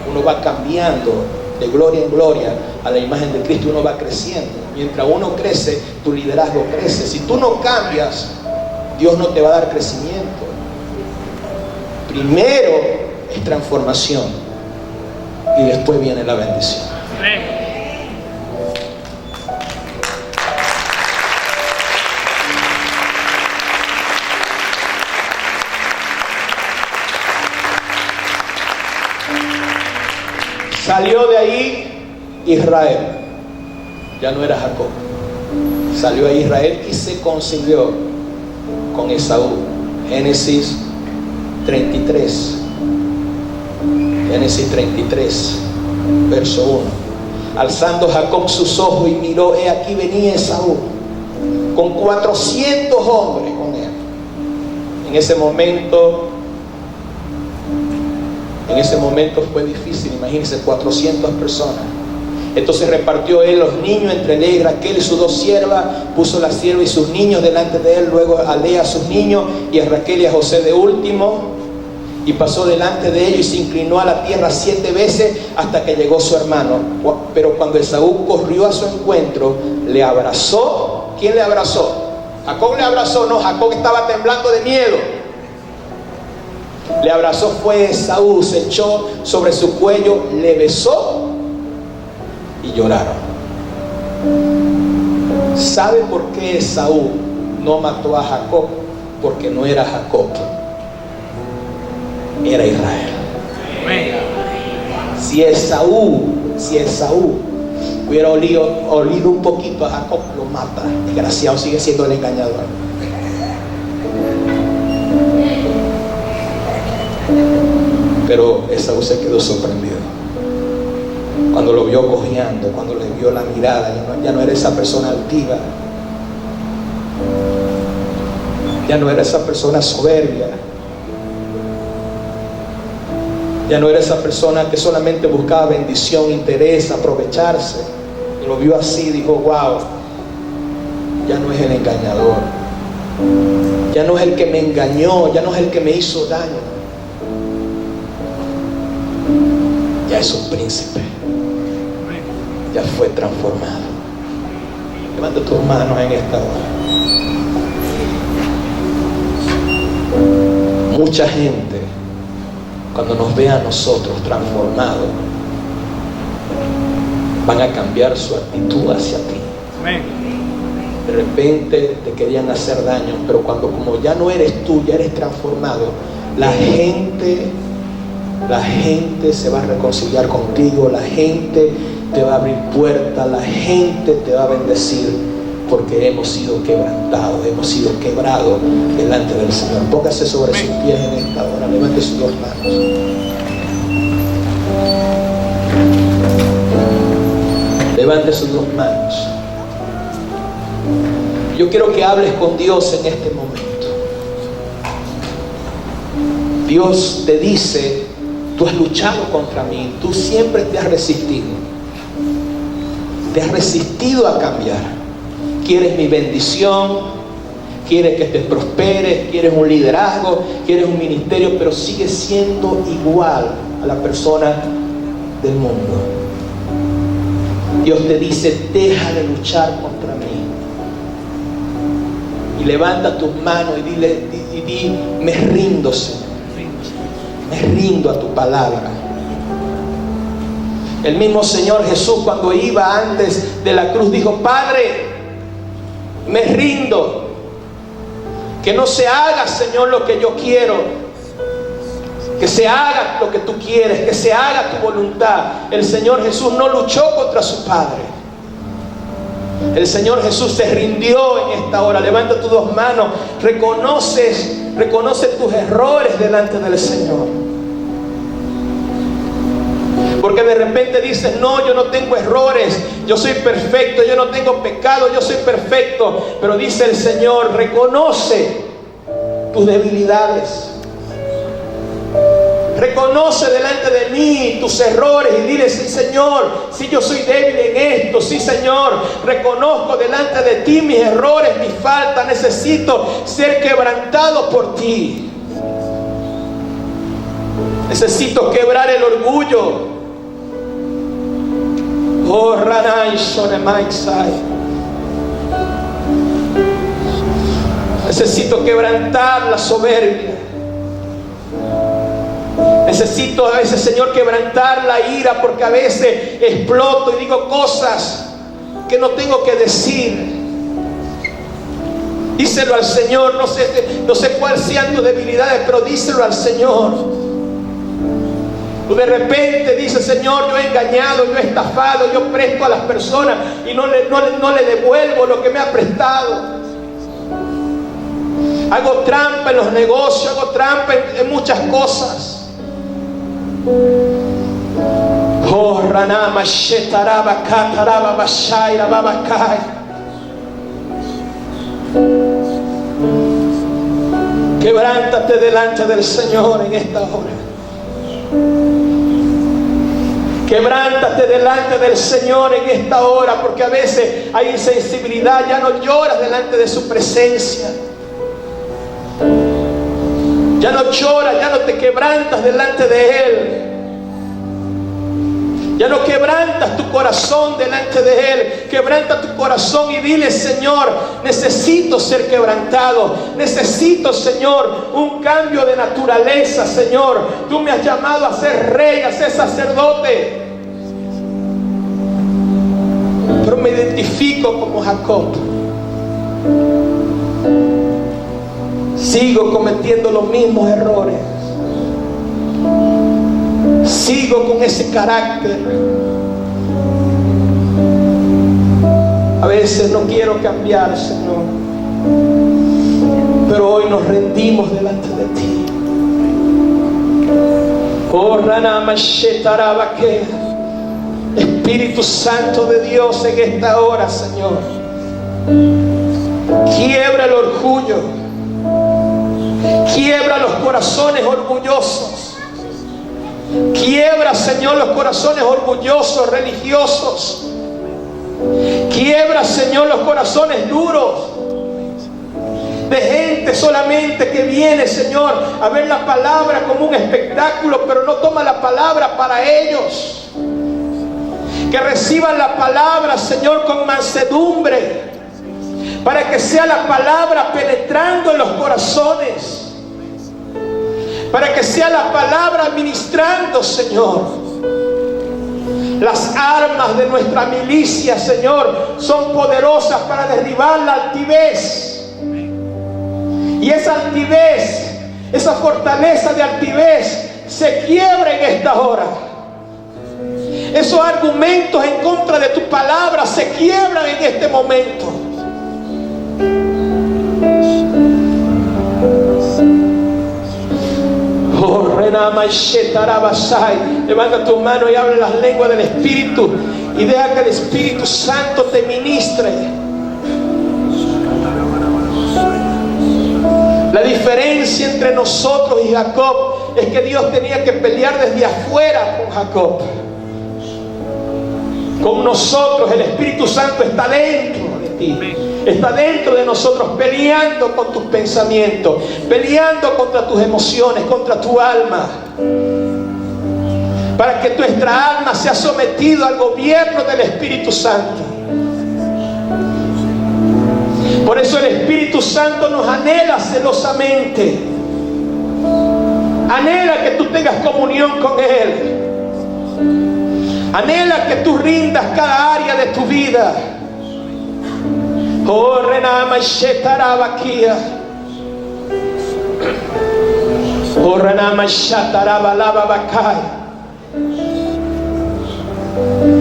Uno va cambiando de gloria en gloria a la imagen de Cristo. Uno va creciendo. Mientras uno crece, tu liderazgo crece. Si tú no cambias, Dios no te va a dar crecimiento. Primero es transformación y después viene la bendición. Amén. Salió de ahí Israel. Ya no era Jacob. Salió de Israel y se concilió con Esaú. Génesis 33. Génesis 33, verso 1. Alzando Jacob sus ojos y miró, he aquí venía Esaú con 400 hombres con él. En ese momento fue difícil. Imagínense, 400 personas. Entonces repartió él los niños entre Lea y Raquel y sus 2 siervas. Puso la sierva y sus niños delante de él, luego a Lea sus niños y a Raquel y a José de último. Y pasó delante de ellos y se inclinó a la tierra 7 veces hasta que llegó su hermano. Pero cuando Esaú corrió a su encuentro, le abrazó. ¿Quién le abrazó? Jacob le abrazó, no, Jacob estaba temblando de miedo. Le abrazó fue Esaú, se echó sobre su cuello, le besó y lloraron. ¿Sabe por qué Esaú no mató a Jacob? Porque no era Jacob, era Israel. Si Esaú hubiera olido un poquito a Jacob, lo mata. Desgraciado, sigue siendo el engañador. Pero Esaú se quedó sorprendido cuando lo vio cojeando, cuando le vio la mirada. Ya no era esa persona altiva, ya no era esa persona soberbia, ya no era esa persona que solamente buscaba bendición, interés, aprovecharse. Y lo vio así, dijo: wow, ya no es el engañador, ya no es el que me engañó, ya no es el que me hizo daño, ya es un príncipe, ya fue transformado. Levanta tus manos en esta hora. Mucha gente, cuando nos vea a nosotros transformados, van a cambiar su actitud hacia ti. De repente te querían hacer daño, pero como ya no eres tú, ya eres transformado, la gente se va a reconciliar contigo, la gente te va a abrir puertas, la gente te va a bendecir, porque hemos sido quebrantados, hemos sido quebrados delante del Señor. Póngase sobre sus pies en esta hora, levante sus dos manos. Levante sus dos manos. Yo quiero que hables con Dios en este momento. Dios te dice: tú has luchado contra mí, tú siempre te has resistido a cambiar. Quieres mi bendición, quieres que te prosperes, quieres un liderazgo, quieres un ministerio, pero sigues siendo igual a la persona del mundo. Dios te dice: deja de luchar contra mí. Y levanta tus manos y di: me rindo, Señor. Me rindo a tu palabra. El mismo Señor Jesús, cuando iba antes de la cruz, dijo: Padre, me rindo. Que no se haga, Señor, lo que yo quiero, que se haga lo que tú quieres, que se haga tu voluntad. El Señor Jesús no luchó contra su Padre. El Señor Jesús se rindió en esta hora. Levanta tus dos manos. Reconoce tus errores delante del Señor. Porque de repente dices: no, yo no tengo errores, yo soy perfecto, yo no tengo pecado, yo soy perfecto. Pero dice el Señor: reconoce tus debilidades, reconoce delante de mí tus errores y dile: sí, Señor, sí, yo soy débil en esto, sí, Señor, reconozco delante de ti mis errores, mis faltas, necesito ser quebrantado por ti, necesito quebrar el orgullo. Oh, Ranai Sonemaixai. Necesito quebrantar la soberbia. Necesito a veces, Señor, quebrantar la ira, porque a veces exploto y digo cosas que no tengo que decir. Díselo al Señor. No sé cuáles sean tus debilidades, pero díselo al Señor. Tú de repente dices: Señor, yo he engañado, yo he estafado, yo presto a las personas y no le devuelvo lo que me ha prestado. Hago trampa en los negocios, hago trampa en muchas cosas. Oh, Ranama Shetaraba Kataraba Bashaira Babakai. Quebrántate delante del Señor en esta hora. Quebrántate delante del Señor en esta hora, porque a veces hay insensibilidad. Ya no lloras delante de su presencia, ya no lloras, ya no te quebrantas delante de Él. Ya no quebrantas tu corazón delante de Él. Quebranta tu corazón y dile: Señor, necesito ser quebrantado. Necesito, Señor, un cambio de naturaleza, Señor. Tú me has llamado a ser rey, a ser sacerdote. Pero me identifico como Jacob. Sigo cometiendo los mismos errores. Sigo con ese carácter. A veces no quiero cambiar, Señor, pero hoy nos rendimos delante de ti. Oh, Espíritu Santo de Dios, en esta hora, Señor, quiebra el orgullo, quiebra los corazones orgullosos. Quiebra, Señor, los corazones orgullosos, religiosos. Quiebra, Señor, los corazones duros de gente solamente que viene, Señor, a ver la palabra como un espectáculo, pero no toma la palabra para ellos. Que reciban la palabra, Señor, con mansedumbre, para que sea la palabra penetrando en los corazones, para que sea la palabra ministrando, Señor. Las armas de nuestra milicia, Señor, son poderosas para derribar la altivez. Y esa altivez, esa fortaleza de altivez, se quiebra en esta hora. Esos argumentos en contra de tu palabra se quiebran en este momento. Levanta tu mano y habla las lenguas del Espíritu y deja que el Espíritu Santo te ministre. La diferencia entre nosotros y Jacob es que Dios tenía que pelear desde afuera con Jacob. Con nosotros el Espíritu Santo está dentro de ti. Está dentro de nosotros, peleando con tus pensamientos, peleando contra tus emociones, contra tu alma, para que nuestra alma sea sometida al gobierno del Espíritu Santo. Por eso el Espíritu Santo nos anhela celosamente. Anhela que tú tengas comunión con Él. Anhela que tú rindas cada área de tu vida. Oh, Renama Shetarabakia. Oh, Renama Shatarabalababakaya.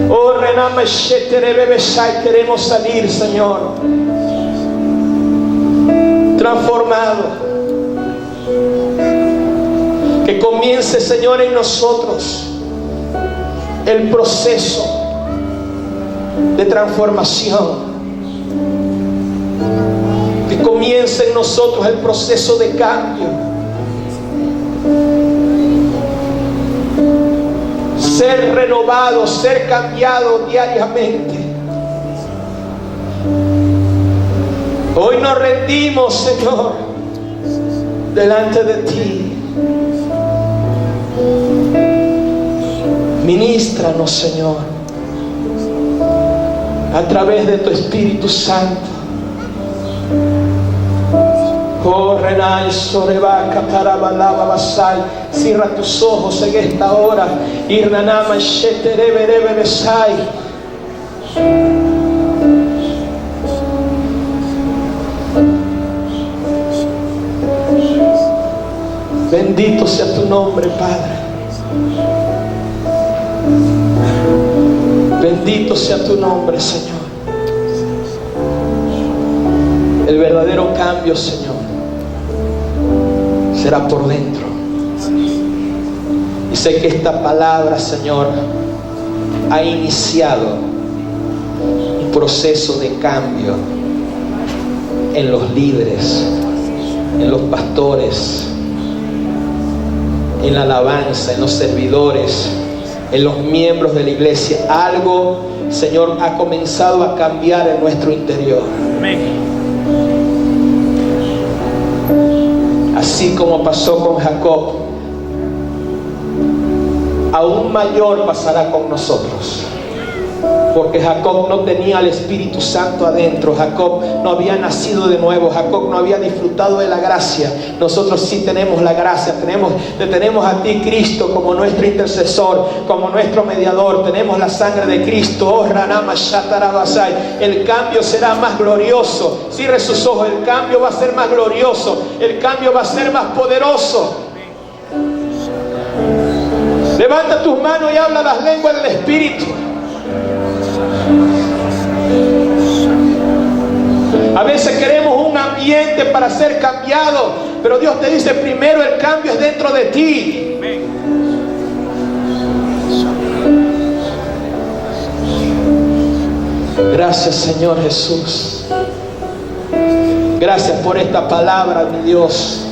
Oh, Renama Sheterebebeshai. Queremos salir, Señor, transformado. Que comience, Señor, en nosotros el proceso de transformación. Que comience en nosotros el proceso de cambio. Ser renovado, ser cambiado diariamente. Hoy nos rendimos, Señor, delante de ti. Ministranos, Señor, a través de tu Espíritu Santo. Cierra tus ojos en esta hora. Bendito sea tu nombre, Padre. Bendito sea tu nombre, Señor. El verdadero cambio, Señor, será por dentro. Y sé que esta palabra, Señor, ha iniciado un proceso de cambio en los líderes, en los pastores, en la alabanza, en los servidores, en los miembros de la iglesia. Algo, Señor, ha comenzado a cambiar en nuestro interior. Amén. Así como pasó con Jacob, aún mayor pasará con nosotros. Porque Jacob no tenía el Espíritu Santo adentro. Jacob no había nacido de nuevo. Jacob no había disfrutado de la gracia. Nosotros sí tenemos la gracia. Te tenemos a ti, Cristo, como nuestro intercesor, como nuestro mediador. Tenemos la sangre de Cristo. Oh, Ranama Shatarabasai. El cambio será más glorioso. Cierre sus ojos. El cambio va a ser más glorioso. El cambio va a ser más poderoso. Levanta tus manos y habla las lenguas del Espíritu. A veces queremos un ambiente para ser cambiado, pero Dios te dice primero el cambio es dentro de ti. Gracias, Señor Jesús. Gracias por esta palabra, mi Dios.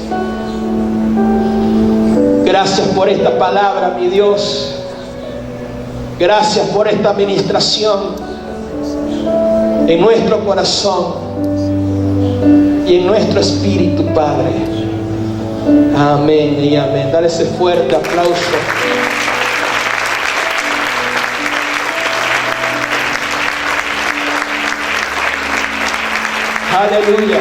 Gracias por esta palabra, mi Dios. Gracias por esta administración en nuestro corazón y en nuestro espíritu, Padre. Amén y amén. Dale ese fuerte aplauso. Aleluya.